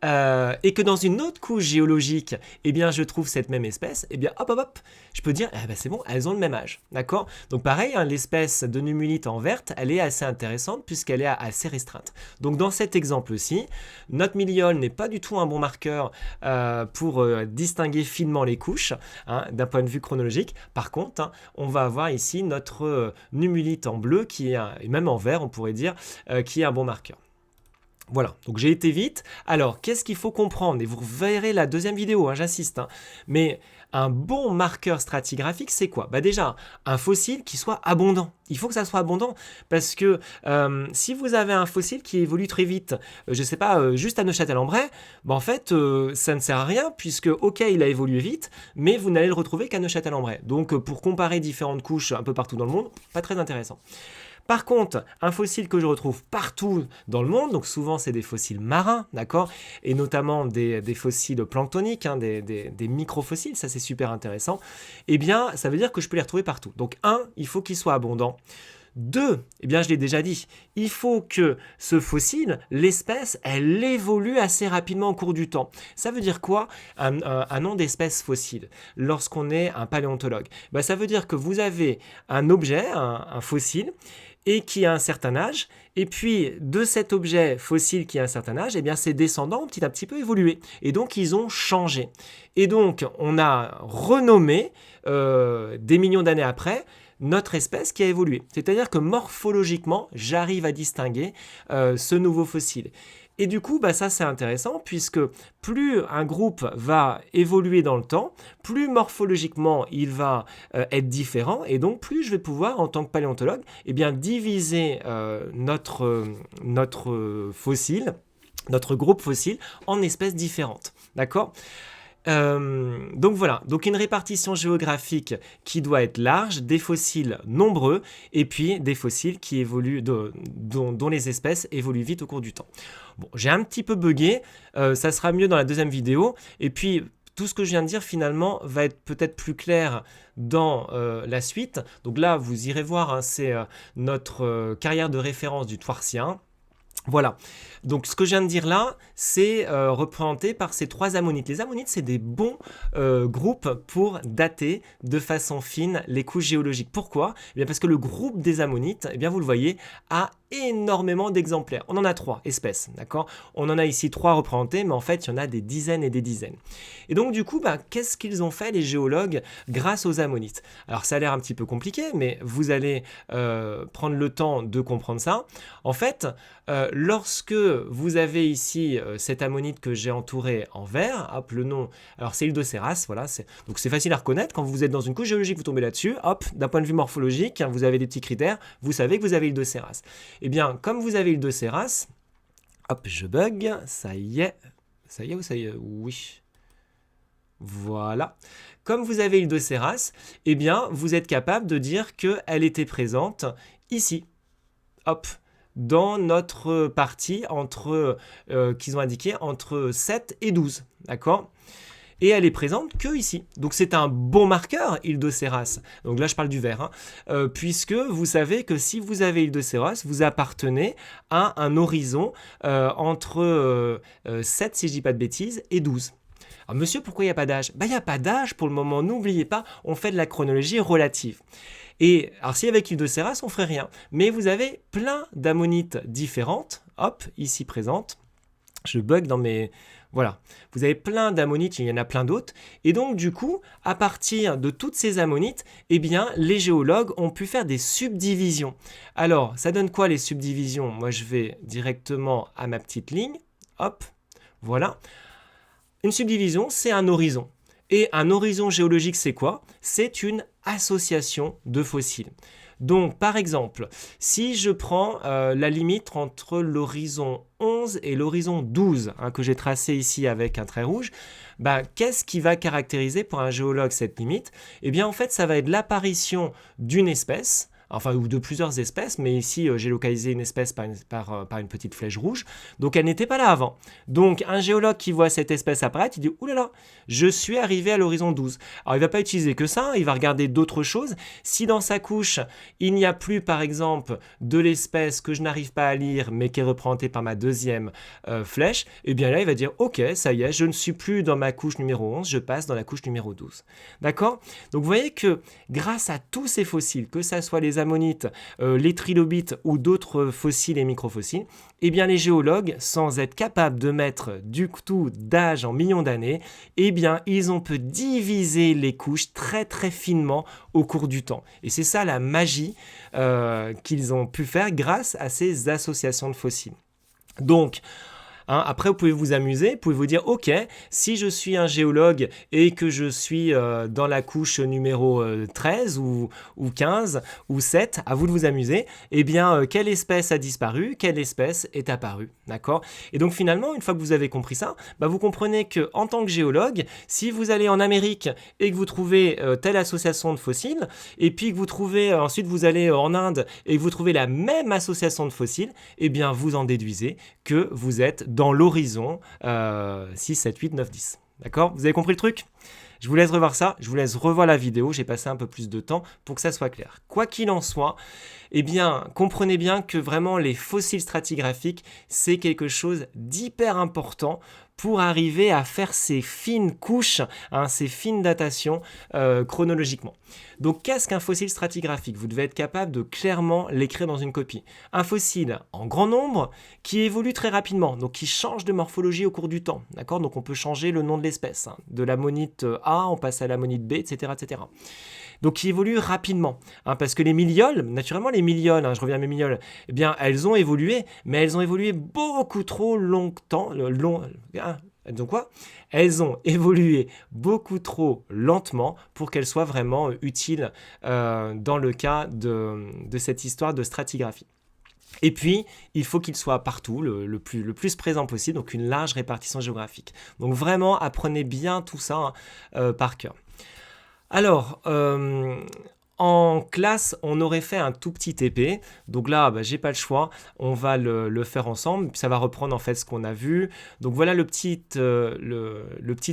S1: et que dans une autre couche géologique, je trouve cette même espèce, hop, je peux dire, c'est bon, elles ont le même âge, d'accord? Donc pareil, l'espèce de nummulite en verte, elle est assez intéressante puisqu'elle est assez restreinte. Donc dans cet exemple-ci, notre milliole n'est pas du tout un bon marqueur pour distinguer finement les couches, d'un point de vue chronologique. Par contre, on va avoir ici notre nummulite en bleu, et même en vert, on pourrait dire, qui est un bon marqueur. Voilà, donc j'ai été vite. Alors, qu'est-ce qu'il faut comprendre? Et vous verrez la deuxième vidéo, hein, j'insiste. Hein. Mais un bon marqueur stratigraphique, c'est quoi? Bah déjà, un fossile qui soit abondant. Il faut que ça soit abondant parce que si vous avez un fossile qui évolue très vite, je ne sais pas, juste à Neufchâtel-en-Bray, bah en fait, ça ne sert à rien puisque, ok, il a évolué vite, mais vous n'allez le retrouver qu'à Neufchâtel-en-Bray. Donc, pour comparer différentes couches un peu partout dans le monde, pas très intéressant. Par contre, un fossile que je retrouve partout dans le monde, donc souvent c'est des fossiles marins, d'accord, et notamment des fossiles planctoniques, hein, des microfossiles, ça c'est super intéressant, eh bien ça veut dire que je peux les retrouver partout. Donc il faut qu'il soit abondant. 2, eh bien je l'ai déjà dit, il faut que ce fossile, l'espèce, elle évolue assez rapidement au cours du temps. Ça veut dire quoi un nom d'espèce fossile lorsqu'on est un paléontologue? Ben, ça veut dire que vous avez un objet, un fossile, et qui a un certain âge, et puis de cet objet fossile qui a un certain âge, eh bien ses descendants ont petit à petit peu évolué, et donc ils ont changé. Et donc on a renommé, des millions d'années après, notre espèce qui a évolué. C'est-à-dire que morphologiquement, j'arrive à distinguer ce nouveau fossile. Et du coup, bah ça c'est intéressant puisque plus un groupe va évoluer dans le temps, plus morphologiquement il va être différent et donc plus je vais pouvoir en tant que paléontologue eh bien, diviser notre fossile, notre groupe fossile en espèces différentes. D'accord ? Donc voilà, donc une répartition géographique qui doit être large, des fossiles nombreux et puis des fossiles qui évoluent, dont les espèces évoluent vite au cours du temps. Bon, j'ai un petit peu bugué, ça sera mieux dans la deuxième vidéo et puis tout ce que je viens de dire finalement va être peut-être plus clair dans la suite. Donc là vous irez voir, hein, c'est notre carrière de référence du Thouarcien. Voilà, donc ce que je viens de dire là, c'est représenté par ces 3 ammonites. Les ammonites, c'est des bons groupes pour dater de façon fine les couches géologiques. Pourquoi ? Eh bien parce que le groupe des ammonites, eh bien vous le voyez, a énormément d'exemplaires. On en a 3 espèces, d'accord ? On en a ici 3 représentés, mais en fait, il y en a des dizaines et des dizaines. Et donc du coup, qu'est-ce qu'ils ont fait les géologues grâce aux ammonites ? Alors ça a l'air un petit peu compliqué, mais vous allez prendre le temps de comprendre ça. En fait, lorsque vous avez ici cette ammonite que j'ai entourée en vert, hop, le nom, alors c'est Ildocéras, voilà, donc c'est facile à reconnaître, quand vous êtes dans une couche géologique, vous tombez là-dessus, hop, d'un point de vue morphologique, hein, vous avez des petits critères, vous savez que vous avez Ildocéras. Eh bien, comme vous avez Ildocéras, hop, je bug, ça y est ou ça y est, oui. Voilà. Comme vous avez Ildocéras, eh bien, vous êtes capable de dire qu'elle était présente ici. Hop, dans notre partie qu'ils ont indiqué entre 7 et 12, d'accord ? Et elle est présente que ici. Donc c'est un bon marqueur, Ildocéras. Donc là je parle du vert, hein, puisque vous savez que si vous avez Ildocéras, vous appartenez à un horizon entre 7, si je ne dis pas de bêtises, et 12. Alors monsieur, pourquoi il n'y a pas d'âge ? Il n'y a pas d'âge pour le moment, n'oubliez pas, on fait de la chronologie relative. Et alors si avec Ildocéras, on ne ferait rien. Mais vous avez plein d'ammonites différentes, hop, ici présentes. Je bug dans mes... Voilà, vous avez plein d'ammonites, il y en a plein d'autres. Et donc du coup, à partir de toutes ces ammonites, eh bien, les géologues ont pu faire des subdivisions. Alors, ça donne quoi les subdivisions ? Moi, je vais directement à ma petite ligne. Hop, voilà. Une subdivision, c'est un horizon. Et un horizon géologique, c'est quoi ? C'est une association de fossiles. Donc, par exemple, si je prends la limite entre l'horizon 11 et l'horizon 12, hein, que j'ai tracé ici avec un trait rouge, qu'est-ce qui va caractériser pour un géologue cette limite ? Eh bien, en fait, ça va être l'apparition d'une espèce, enfin, ou de plusieurs espèces, mais ici, j'ai localisé une espèce par une petite flèche rouge, donc elle n'était pas là avant. Donc, un géologue qui voit cette espèce apparaître, il dit « Ouh là là, je suis arrivé à l'horizon 12 ». Alors, il ne va pas utiliser que ça, il va regarder d'autres choses. Si dans sa couche, il n'y a plus, par exemple, de l'espèce que je n'arrive pas à lire, mais qui est représentée par ma deuxième flèche, eh bien là, il va dire « Ok, ça y est, je ne suis plus dans ma couche numéro 11, je passe dans la couche numéro 12 ». D'accord ? Donc, vous voyez que grâce à tous ces fossiles, que ce soit les ammonites, les trilobites ou d'autres fossiles et microfossiles, eh bien les géologues, sans être capables de mettre du tout d'âge en millions d'années, eh bien ils ont pu diviser les couches très très finement au cours du temps. Et c'est ça la magie qu'ils ont pu faire grâce à ces associations de fossiles. Donc, après, vous pouvez vous amuser, vous pouvez vous dire, ok, si je suis un géologue et que je suis dans la couche numéro 13 ou 15 ou 7, à vous de vous amuser, eh bien, quelle espèce a disparu, quelle espèce est apparue, d'accord? Et donc finalement, une fois que vous avez compris ça, vous comprenez qu'en tant que géologue, si vous allez en Amérique et que vous trouvez telle association de fossiles, et puis que vous trouvez, ensuite vous allez en Inde et que vous trouvez la même association de fossiles, eh bien, vous en déduisez que vous êtes dans l'horizon 6, 7, 8, 9, 10. D'accord? Vous avez compris le truc? Je vous laisse revoir ça, je vous laisse revoir la vidéo, j'ai passé un peu plus de temps pour que ça soit clair. Quoi qu'il en soit, eh bien, comprenez bien que vraiment les fossiles stratigraphiques, c'est quelque chose d'hyper important pour arriver à faire ces fines couches, ces fines datations chronologiquement. Donc, qu'est-ce qu'un fossile stratigraphique? Vous devez être capable de clairement l'écrire dans une copie. Un fossile en grand nombre qui évolue très rapidement, donc qui change de morphologie au cours du temps. D'accord? Donc, on peut changer le nom de l'espèce. De l'ammonite A, on passe à l'ammonite B, etc., etc. Donc qui évoluent rapidement, parce que les millioles, naturellement les millioles, je reviens à mes millioles, eh bien elles ont évolué, mais elles ont évolué beaucoup trop longtemps, donc quoi? Elles ont évolué beaucoup trop lentement pour qu'elles soient vraiment utiles dans le cas de cette histoire de stratigraphie. Et puis, il faut qu'il soit partout, le plus présent possible, donc une large répartition géographique. Donc vraiment, apprenez bien tout ça par cœur. Alors, en classe, on aurait fait un tout petit TP. Donc là, j'ai pas le choix. On va le faire ensemble. Ça va reprendre en fait ce qu'on a vu. Donc voilà le petit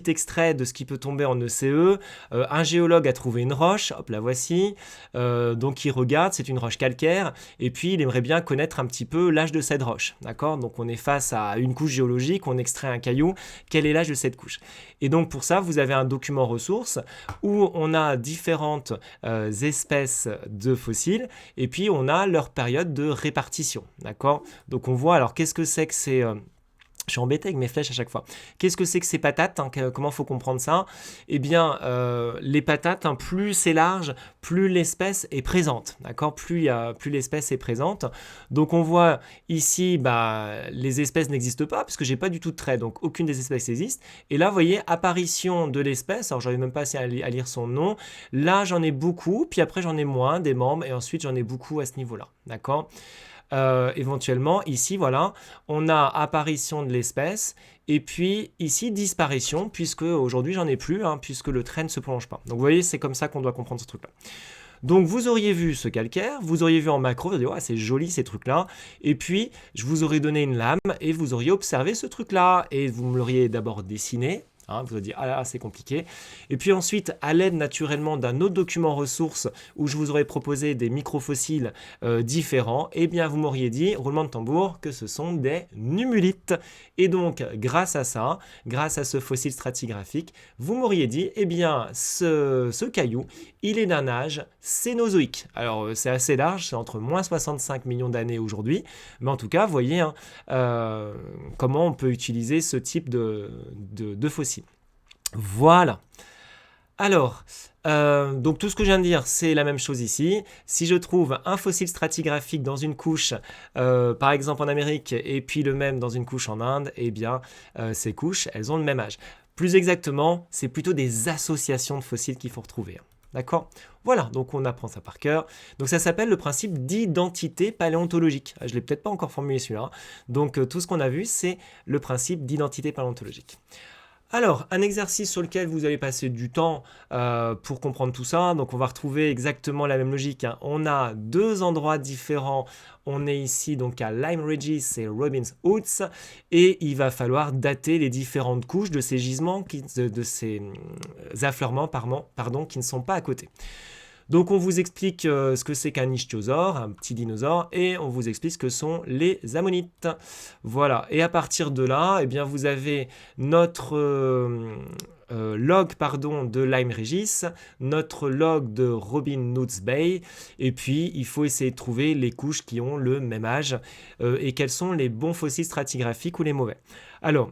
S1: extrait de ce qui peut tomber en ECE. Un géologue a trouvé une roche. Hop, la voici. Donc il regarde, c'est une roche calcaire. Et puis il aimerait bien connaître un petit peu l'âge de cette roche. D'accord? Donc on est face à une couche géologique. On extrait un caillou. Quel est l'âge de cette couche? Et donc pour ça, vous avez un document ressource où on a différentes espèces de fossiles et puis on a leur période de répartition, d'accord? Donc on voit, alors qu'est-ce que c'est que ces... je suis embêté avec mes flèches à chaque fois. Qu'est-ce que c'est que ces patates? Comment il faut comprendre ça? Eh bien, les patates, plus c'est large, plus l'espèce est présente. D'accord? Plus l'espèce est présente. Donc, on voit ici, les espèces n'existent pas, puisque j'ai pas du tout de trait. Donc, aucune des espèces n'existe. Et là, vous voyez, apparition de l'espèce. Alors, j'arrive même pas à lire son nom. Là, j'en ai beaucoup. Puis après, j'en ai moins, des membres. Et ensuite, j'en ai beaucoup à ce niveau-là. D'accord? Éventuellement, ici, voilà, on a apparition de l'espèce et puis ici, disparition, puisque aujourd'hui, j'en ai plus, puisque le trait ne se prolonge pas. Donc, vous voyez, c'est comme ça qu'on doit comprendre ce truc-là. Donc, vous auriez vu ce calcaire, vous auriez vu en macro, vous auriez dit, ouais, c'est joli ces trucs-là. Et puis, je vous aurais donné une lame et vous auriez observé ce truc-là. Et vous me l'auriez d'abord dessiné. Vous avez dit, ah là, c'est compliqué. Et puis ensuite, à l'aide naturellement d'un autre document ressource où je vous aurais proposé des microfossiles différents, eh bien, vous m'auriez dit, roulement de tambour, que ce sont des numulites. Et donc, grâce à ça, grâce à ce fossile stratigraphique, vous m'auriez dit, eh bien, ce caillou, il est d'un âge cénozoïque. Alors, c'est assez large, c'est entre moins 65 millions d'années aujourd'hui, mais en tout cas, vous voyez comment on peut utiliser ce type de fossile. Voilà. Alors, donc tout ce que je viens de dire, c'est la même chose ici. Si je trouve un fossile stratigraphique dans une couche, par exemple en Amérique, et puis le même dans une couche en Inde, eh bien, ces couches, elles ont le même âge. Plus exactement, c'est plutôt des associations de fossiles qu'il faut retrouver. D'accord? Voilà, donc on apprend ça par cœur. Donc ça s'appelle le principe d'identité paléontologique. Je ne l'ai peut-être pas encore formulé celui-là. Donc tout ce qu'on a vu, c'est le principe d'identité paléontologique. Alors, un exercice sur lequel vous allez passer du temps pour comprendre tout ça. Donc, on va retrouver exactement la même logique. On a deux endroits différents. On est ici donc à Lyme Regis et Robbins Woods. Et il va falloir dater les différentes couches de ces gisements, de ces affleurements qui ne sont pas à côté. Donc on vous explique ce que c'est qu'un ichthyosaure, un petit dinosaure, et on vous explique ce que sont les ammonites. Voilà, et à partir de là, eh bien, vous avez notre log de Lyme Regis, notre log de Robin Hood's Bay, et puis il faut essayer de trouver les couches qui ont le même âge et quels sont les bons fossiles stratigraphiques ou les mauvais. Alors,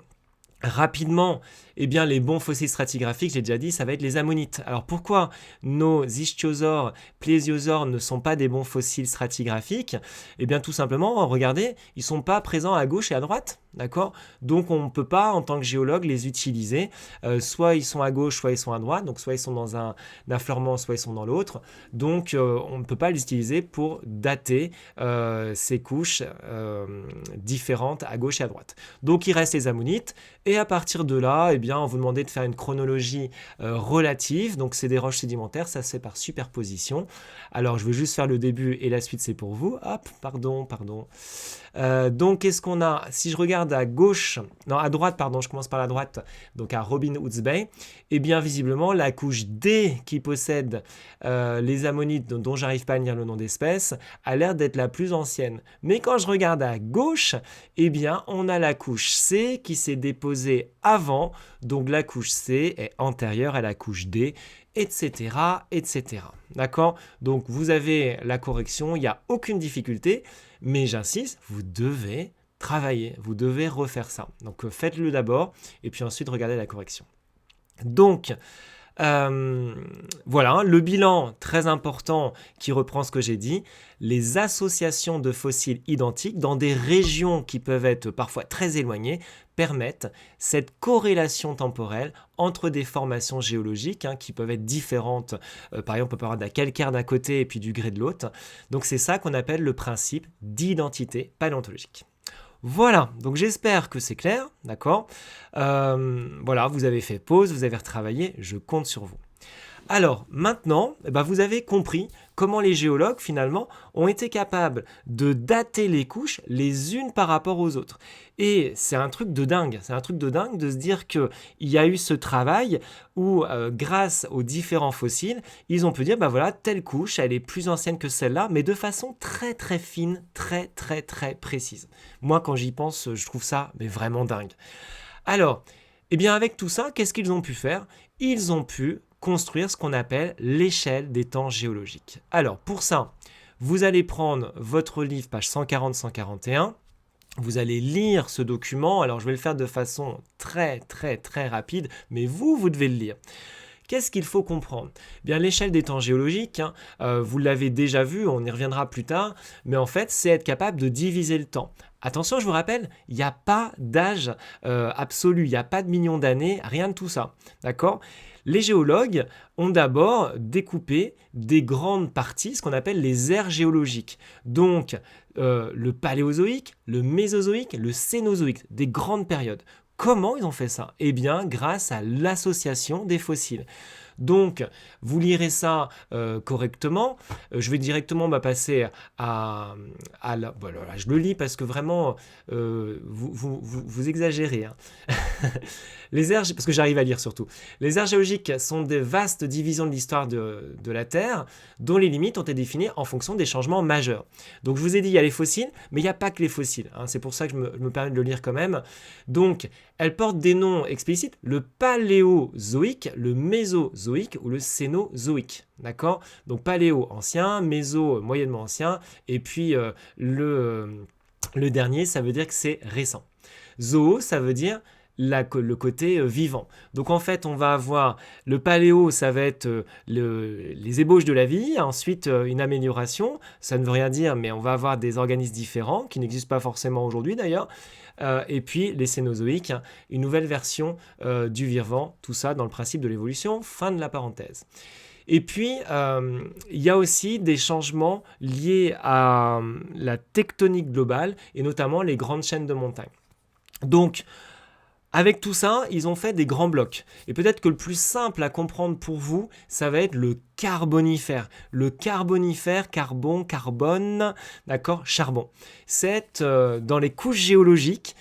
S1: rapidement, eh bien les bons fossiles stratigraphiques, j'ai déjà dit, ça va être les ammonites. Alors pourquoi nos ichthyosaures, plésiosaures ne sont pas des bons fossiles stratigraphiques? Eh bien tout simplement, regardez, ils ne sont pas présents à gauche et à droite. D'accord? Donc on ne peut pas, en tant que géologue, les utiliser. Soit ils sont à gauche, soit ils sont à droite. Donc soit ils sont dans un affleurement, soit ils sont dans l'autre. Donc on ne peut pas les utiliser pour dater ces couches différentes à gauche et à droite. Donc il reste les ammonites. Et à partir de là, eh bien, on vous demandait de faire une chronologie relative. Donc c'est des roches sédimentaires, ça se fait par superposition. Alors je vais juste faire le début et la suite c'est pour vous. Hop, pardon. Donc qu'est-ce qu'on a? Si je regarde à gauche, non à droite pardon, je commence par la droite, donc à Robin Hood's Bay, et bien visiblement la couche D qui possède les ammonites dont j'arrive pas à lire le nom d'espèce a l'air d'être la plus ancienne. Mais quand je regarde à gauche, eh bien on a la couche C qui s'est déposée avant, donc la couche C est antérieure à la couche D, etc. etc. D'accord? Donc vous avez la correction, il n'y a aucune difficulté, mais j'insiste, vous devez travailler, vous devez refaire ça. Donc faites-le d'abord et puis ensuite regardez la correction. Donc voilà, le bilan très important qui reprend ce que j'ai dit, les associations de fossiles identiques dans des régions qui peuvent être parfois très éloignées permettent cette corrélation temporelle entre des formations géologiques qui peuvent être différentes. Par exemple, on peut avoir de la calcaire d'un côté et puis du grès de l'autre. Donc c'est ça qu'on appelle le principe d'identité paléontologique. Voilà, donc j'espère que c'est clair, d'accord? Voilà, vous avez fait pause, vous avez retravaillé, je compte sur vous. Alors maintenant, vous avez compris comment les géologues finalement ont été capables de dater les couches les unes par rapport aux autres. Et c'est un truc de dingue, de se dire qu'il y a eu ce travail où grâce aux différents fossiles, ils ont pu dire voilà, telle couche, elle est plus ancienne que celle-là, mais de façon très très fine, très très très précise. Moi quand j'y pense, je trouve ça mais vraiment dingue. Alors, eh bien avec tout ça, qu'est-ce qu'ils ont pu faire? Ils ont pu construire ce qu'on appelle l'échelle des temps géologiques. Alors pour ça, vous allez prendre votre livre page 140-141, vous allez lire ce document, alors je vais le faire de façon très très très rapide, mais vous devez le lire. Qu'est-ce qu'il faut comprendre? Bien, l'échelle des temps géologiques, vous l'avez déjà vu, on y reviendra plus tard, mais en fait, c'est être capable de diviser le temps. Attention, je vous rappelle, il n'y a pas d'âge absolu, il n'y a pas de millions d'années, rien de tout ça, d'accord? Les géologues ont d'abord découpé des grandes parties, ce qu'on appelle les ères géologiques. Donc, le paléozoïque, le mésozoïque, le cénozoïque, des grandes périodes. Comment ils ont fait ça? Eh bien, grâce à l'association des fossiles. Donc, vous lirez ça correctement. Je vais directement passer voilà, je le lis parce que vraiment, vous exagérez. Les ères, parce que j'arrive à lire surtout. Les ères géologiques sont des vastes divisions de l'histoire de la Terre, dont les limites ont été définies en fonction des changements majeurs. Donc, je vous ai dit, il y a les fossiles, mais il n'y a pas que les fossiles. C'est pour ça que je me permets de le lire quand même. Donc, elles portent des noms explicites, le paléozoïque, le mésozoïque ou le cénozoïque. D'accord? Donc paléo ancien, méso moyennement ancien, et puis le dernier, ça veut dire que c'est récent. Zoo, ça veut dire le côté vivant. Donc en fait, on va avoir le paléo, ça va être les ébauches de la vie, ensuite une amélioration, ça ne veut rien dire, mais on va avoir des organismes différents, qui n'existent pas forcément aujourd'hui d'ailleurs, et puis les cénozoïques, une nouvelle version du vivant, tout ça dans le principe de l'évolution, fin de la parenthèse. Et puis, il y a aussi des changements liés à la tectonique globale, et notamment les grandes chaînes de montagnes. Donc, avec tout ça, ils ont fait des grands blocs. Et peut-être que le plus simple à comprendre pour vous, ça va être le carbonifère. Le carbonifère, carbone, d'accord, charbon. C'est dans les couches géologiques,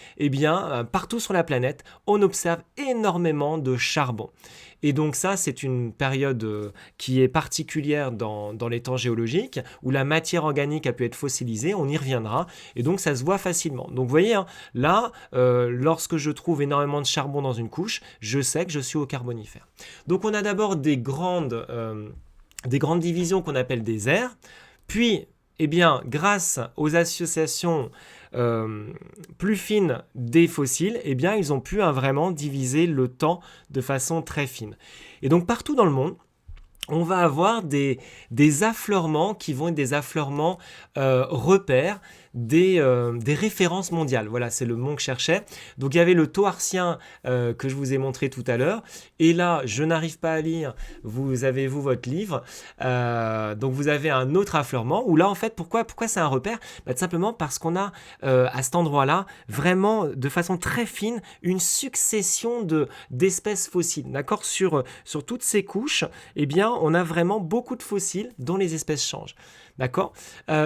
S1: partout sur la planète, on observe énormément de charbon. Et donc ça, c'est une période qui est particulière dans les temps géologiques, où la matière organique a pu être fossilisée, on y reviendra, et donc ça se voit facilement. Donc vous voyez, là, lorsque je trouve énormément de charbon dans une couche, je sais que je suis au carbonifère. Donc on a d'abord des grandes divisions qu'on appelle des ères, puis eh bien, grâce aux associations plus fines des fossiles, eh bien, ils ont pu vraiment diviser le temps de façon très fine. Et donc, partout dans le monde, on va avoir des affleurements qui vont être des affleurements repères, des références mondiales. Voilà, c'est le mot que je cherchais. Donc il y avait le Toarcien que je vous ai montré tout à l'heure. Et là, je n'arrive pas à lire. Vous avez votre livre. Donc vous avez un autre affleurement où là, en fait, pourquoi c'est un repère? Tout simplement parce qu'on a à cet endroit-là vraiment de façon très fine une succession d'espèces fossiles. D'accord, sur toutes ces couches, eh bien, on a vraiment beaucoup de fossiles dont les espèces changent. D'accord.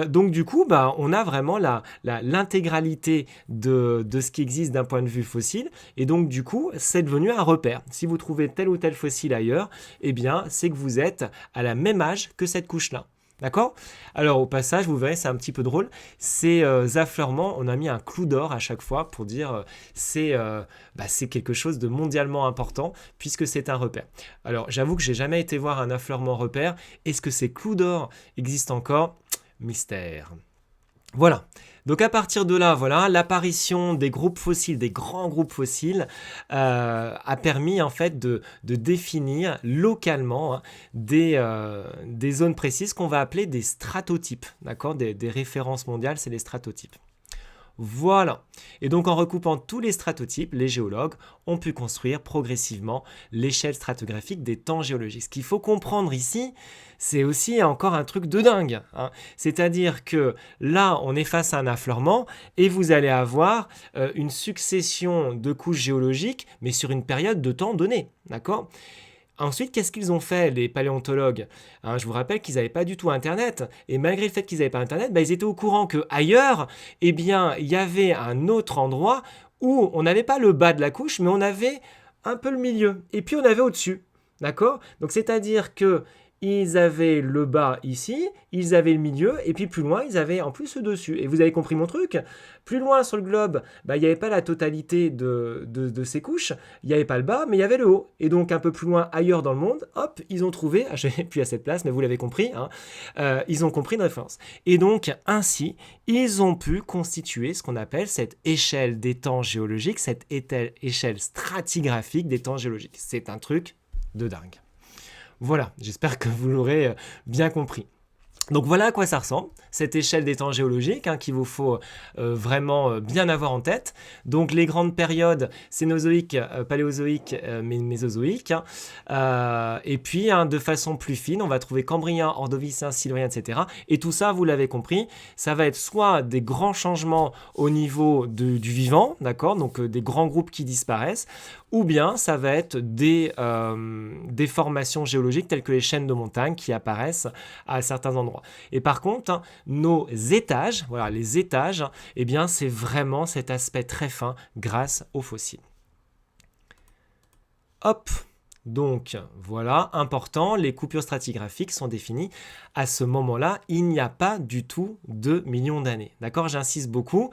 S1: Donc du coup, on a vraiment l'intégralité de ce qui existe d'un point de vue fossile. Et donc du coup, c'est devenu un repère. Si vous trouvez tel ou tel fossile ailleurs, eh bien, c'est que vous êtes à la même âge que cette couche-là. D'accord? Alors au passage, vous verrez, c'est un petit peu drôle. Ces affleurements, on a mis un clou d'or à chaque fois pour dire c'est quelque chose de mondialement important puisque c'est un repère. Alors j'avoue que j'ai jamais été voir un affleurement repère. Est-ce que ces clous d'or existent encore? Mystère. Voilà. Donc à partir de là, voilà, l'apparition des groupes fossiles, des grands groupes fossiles, a permis en fait de définir localement des zones précises qu'on va appeler des stratotypes, d'accord, des références mondiales, c'est les stratotypes. Voilà. Et donc en recoupant tous les stratotypes, les géologues ont pu construire progressivement l'échelle stratigraphique des temps géologiques. Ce qu'il faut comprendre ici, c'est aussi encore un truc de dingue. C'est-à-dire que là, on est face à un affleurement et vous allez avoir une succession de couches géologiques, mais sur une période de temps donnée. D'accord ? Ensuite, qu'est-ce qu'ils ont fait, les paléontologues? Je vous rappelle qu'ils n'avaient pas du tout Internet. Et malgré le fait qu'ils n'avaient pas Internet, ils étaient au courant qu'ailleurs, eh bien, il y avait un autre endroit où on n'avait pas le bas de la couche, mais on avait un peu le milieu. Et puis, on avait au-dessus. D'accord? Donc, c'est-à-dire que ils avaient le bas ici, ils avaient le milieu, et puis plus loin, ils avaient en plus le dessus. Et vous avez compris mon truc? Plus loin sur le globe, il n'y avait pas la totalité de ces couches, il n'y avait pas le bas, mais il y avait le haut. Et donc un peu plus loin, ailleurs dans le monde, hop, ils ont trouvé, je n'ai plus à cette place, mais vous l'avez compris, ils ont compris une référence. Et donc ainsi, ils ont pu constituer ce qu'on appelle cette échelle des temps géologiques, cette échelle stratigraphique des temps géologiques. C'est un truc de dingue. Voilà, j'espère que vous l'aurez bien compris. Donc voilà à quoi ça ressemble, cette échelle des temps géologiques qu'il vous faut vraiment bien avoir en tête. Donc les grandes périodes, Cénozoïque, Paléozoïque, Mésozoïque. Et puis de façon plus fine, on va trouver Cambrien, Ordovicien, Silurien, etc. Et tout ça, vous l'avez compris, ça va être soit des grands changements au niveau du vivant, d'accord, donc des grands groupes qui disparaissent, ou bien ça va être des formations géologiques telles que les chaînes de montagnes qui apparaissent à certains endroits. Et par contre, nos étages, voilà, les étages, eh bien, c'est vraiment cet aspect très fin grâce aux fossiles. Hop! Donc voilà, important, les coupures stratigraphiques sont définies. À ce moment-là, il n'y a pas du tout de millions d'années. D'accord? J'insiste beaucoup.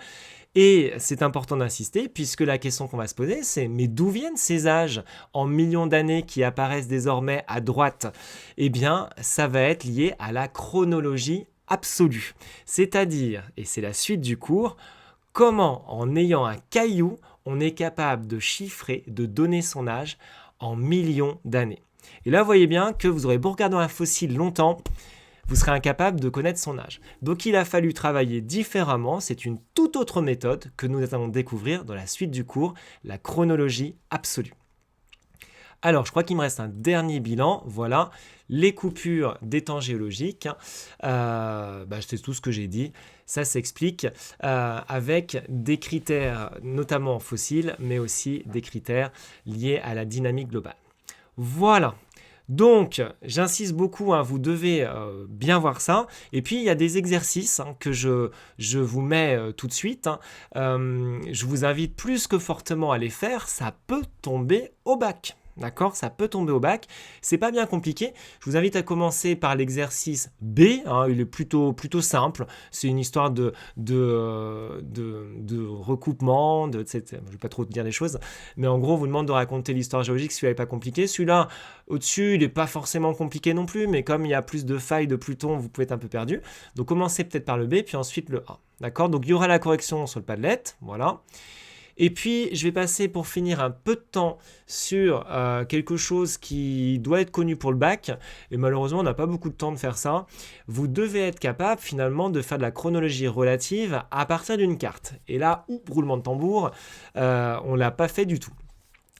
S1: Et c'est important d'insister puisque la question qu'on va se poser, c'est mais d'où viennent ces âges en millions d'années qui apparaissent désormais à droite? Eh bien, ça va être lié à la chronologie absolue. C'est-à-dire, et c'est la suite du cours, comment en ayant un caillou, on est capable de chiffrer, de donner son âge en millions d'années. Et là, vous voyez bien que vous aurez beau regarder un fossile longtemps, vous serez incapable de connaître son âge. Donc il a fallu travailler différemment, c'est une toute autre méthode que nous allons découvrir dans la suite du cours, la chronologie absolue. Alors je crois qu'il me reste un dernier bilan, voilà, les coupures des temps géologiques, c'est tout ce que j'ai dit, ça s'explique avec des critères notamment fossiles, mais aussi des critères liés à la dynamique globale. Voilà. Donc, j'insiste beaucoup, vous devez bien voir ça. Et puis, il y a des exercices que je vous mets tout de suite. Je vous invite plus que fortement à les faire. Ça peut tomber au bac. D'accord, ça peut tomber au bac. C'est pas bien compliqué. Je vous invite à commencer par l'exercice B. Il est plutôt simple. C'est une histoire de recoupement. Je vais pas trop dire les choses, mais en gros, on vous demande de raconter l'histoire géologique. Celui-là n'est pas compliqué. Celui-là, au-dessus, il n'est pas forcément compliqué non plus, mais comme il y a plus de failles de Pluton, vous pouvez être un peu perdu. Donc, commencez peut-être par le B, puis ensuite le A. D'accord? Donc, il y aura la correction sur le Padlet. Voilà. Et puis, je vais passer pour finir un peu de temps sur quelque chose qui doit être connu pour le bac. Et malheureusement, on n'a pas beaucoup de temps de faire ça. Vous devez être capable finalement de faire de la chronologie relative à partir d'une carte. Et là, roulement de tambour, on ne l'a pas fait du tout.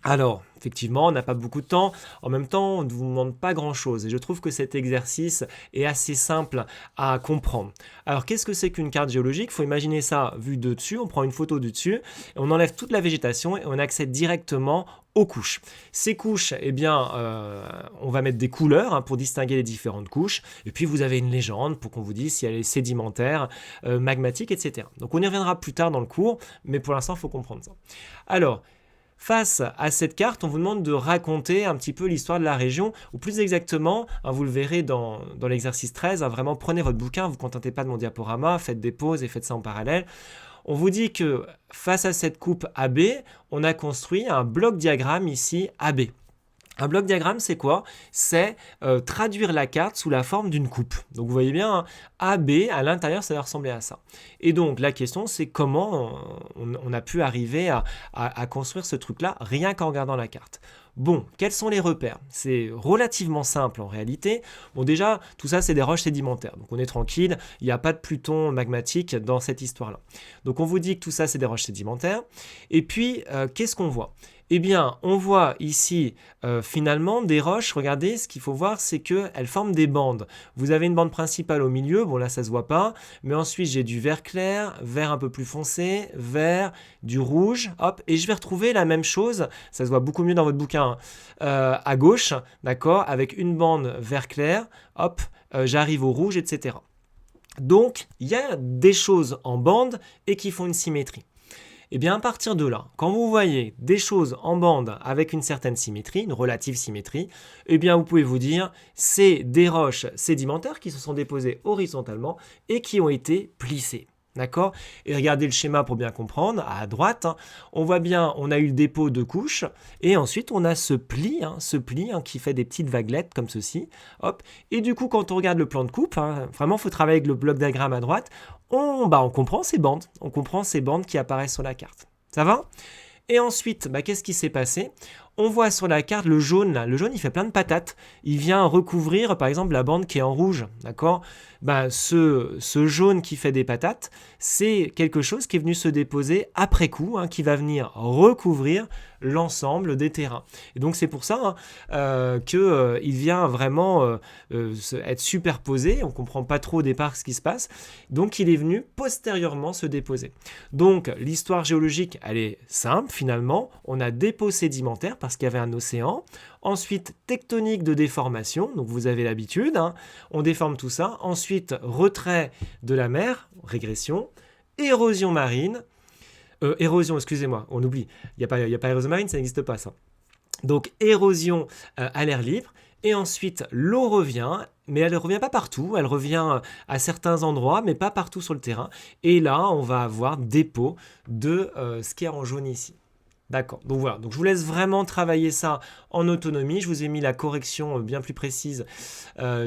S1: Alors, effectivement, on n'a pas beaucoup de temps. En même temps, on ne vous demande pas grand-chose. Et je trouve que cet exercice est assez simple à comprendre. Alors, qu'est-ce que c'est qu'une carte géologique? Il faut imaginer ça vu de dessus. On prend une photo du dessus, on enlève toute la végétation et on accède directement aux couches. Ces couches, on va mettre des couleurs pour distinguer les différentes couches. Et puis, vous avez une légende pour qu'on vous dise si elle est sédimentaire, magmatique, etc. Donc, on y reviendra plus tard dans le cours, mais pour l'instant, il faut comprendre ça. Alors, face à cette carte, on vous demande de raconter un petit peu l'histoire de la région, ou plus exactement, vous le verrez dans l'exercice 13, vraiment prenez votre bouquin, ne vous contentez pas de mon diaporama, faites des pauses et faites ça en parallèle. On vous dit que face à cette coupe AB, on a construit un bloc diagramme ici AB. Un bloc diagramme, c'est quoi? C'est traduire la carte sous la forme d'une coupe. Donc vous voyez bien, AB, à l'intérieur, ça va ressembler à ça. Et donc la question, c'est comment on a pu arriver à construire ce truc-là, rien qu'en regardant la carte. Bon, quels sont les repères? C'est relativement simple en réalité. Bon déjà, tout ça c'est des roches sédimentaires, donc on est tranquille, il n'y a pas de Pluton magmatique dans cette histoire-là. Donc on vous dit que tout ça c'est des roches sédimentaires. Et puis, qu'est-ce qu'on voit? Eh bien, on voit ici finalement des roches. Regardez, ce qu'il faut voir, c'est qu'elles forment des bandes. Vous avez une bande principale au milieu, bon là ça se voit pas, mais ensuite j'ai du vert clair, vert un peu plus foncé, vert, du rouge, hop, et je vais retrouver la même chose, ça se voit beaucoup mieux dans votre bouquin, à gauche, d'accord, avec une bande vert clair, hop, j'arrive au rouge, etc. Donc, il y a des choses en bande et qui font une symétrie. Et bien à partir de là, quand vous voyez des choses en bande avec une certaine symétrie, une relative symétrie, eh bien vous pouvez vous dire c'est des roches sédimentaires qui se sont déposées horizontalement et qui ont été plissées. D'accord? Et regardez le schéma pour bien comprendre. À droite, on voit bien, on a eu le dépôt de couches et ensuite on a ce pli qui fait des petites vaguelettes comme ceci. Hop. Et du coup, quand on regarde le plan de coupe, vraiment, il faut travailler avec le bloc diagramme à droite. On comprend ces bandes. On comprend ces bandes qui apparaissent sur la carte. Ça va? Et ensuite, qu'est-ce qui s'est passé? On voit sur la carte le jaune, là. Le jaune, il fait plein de patates. Il vient recouvrir, par exemple, la bande qui est en rouge. D'accord? Ce jaune qui fait des patates, c'est quelque chose qui est venu se déposer après coup, qui va venir recouvrir l'ensemble des terrains. Et donc, c'est pour ça qu'il vient vraiment être superposé. On ne comprend pas trop au départ ce qui se passe. Donc, il est venu postérieurement se déposer. Donc, l'histoire géologique, elle est simple, finalement. On a dépôt sédimentaire parce qu'il y avait un océan. Ensuite, tectonique de déformation, donc vous avez l'habitude, on déforme tout ça. Ensuite, retrait de la mer, régression, érosion marine, on oublie, il n'y a pas érosion marine, ça n'existe pas ça. Donc érosion à l'air libre, et ensuite l'eau revient, mais elle ne revient pas partout, elle revient à certains endroits, mais pas partout sur le terrain. Et là, on va avoir dépôt de ce qui est en jaune ici. D'accord, donc voilà, donc je vous laisse vraiment travailler ça en autonomie. Je vous ai mis la correction bien plus précise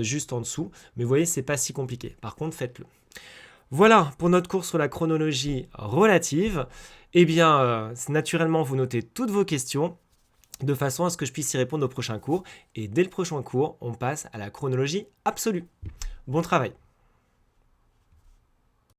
S1: juste en dessous, mais vous voyez, c'est pas si compliqué. Par contre, faites-le. Voilà pour notre cours sur la chronologie relative. Eh bien, naturellement, vous notez toutes vos questions de façon à ce que je puisse y répondre au prochain cours. Et dès le prochain cours, on passe à la chronologie absolue. Bon travail!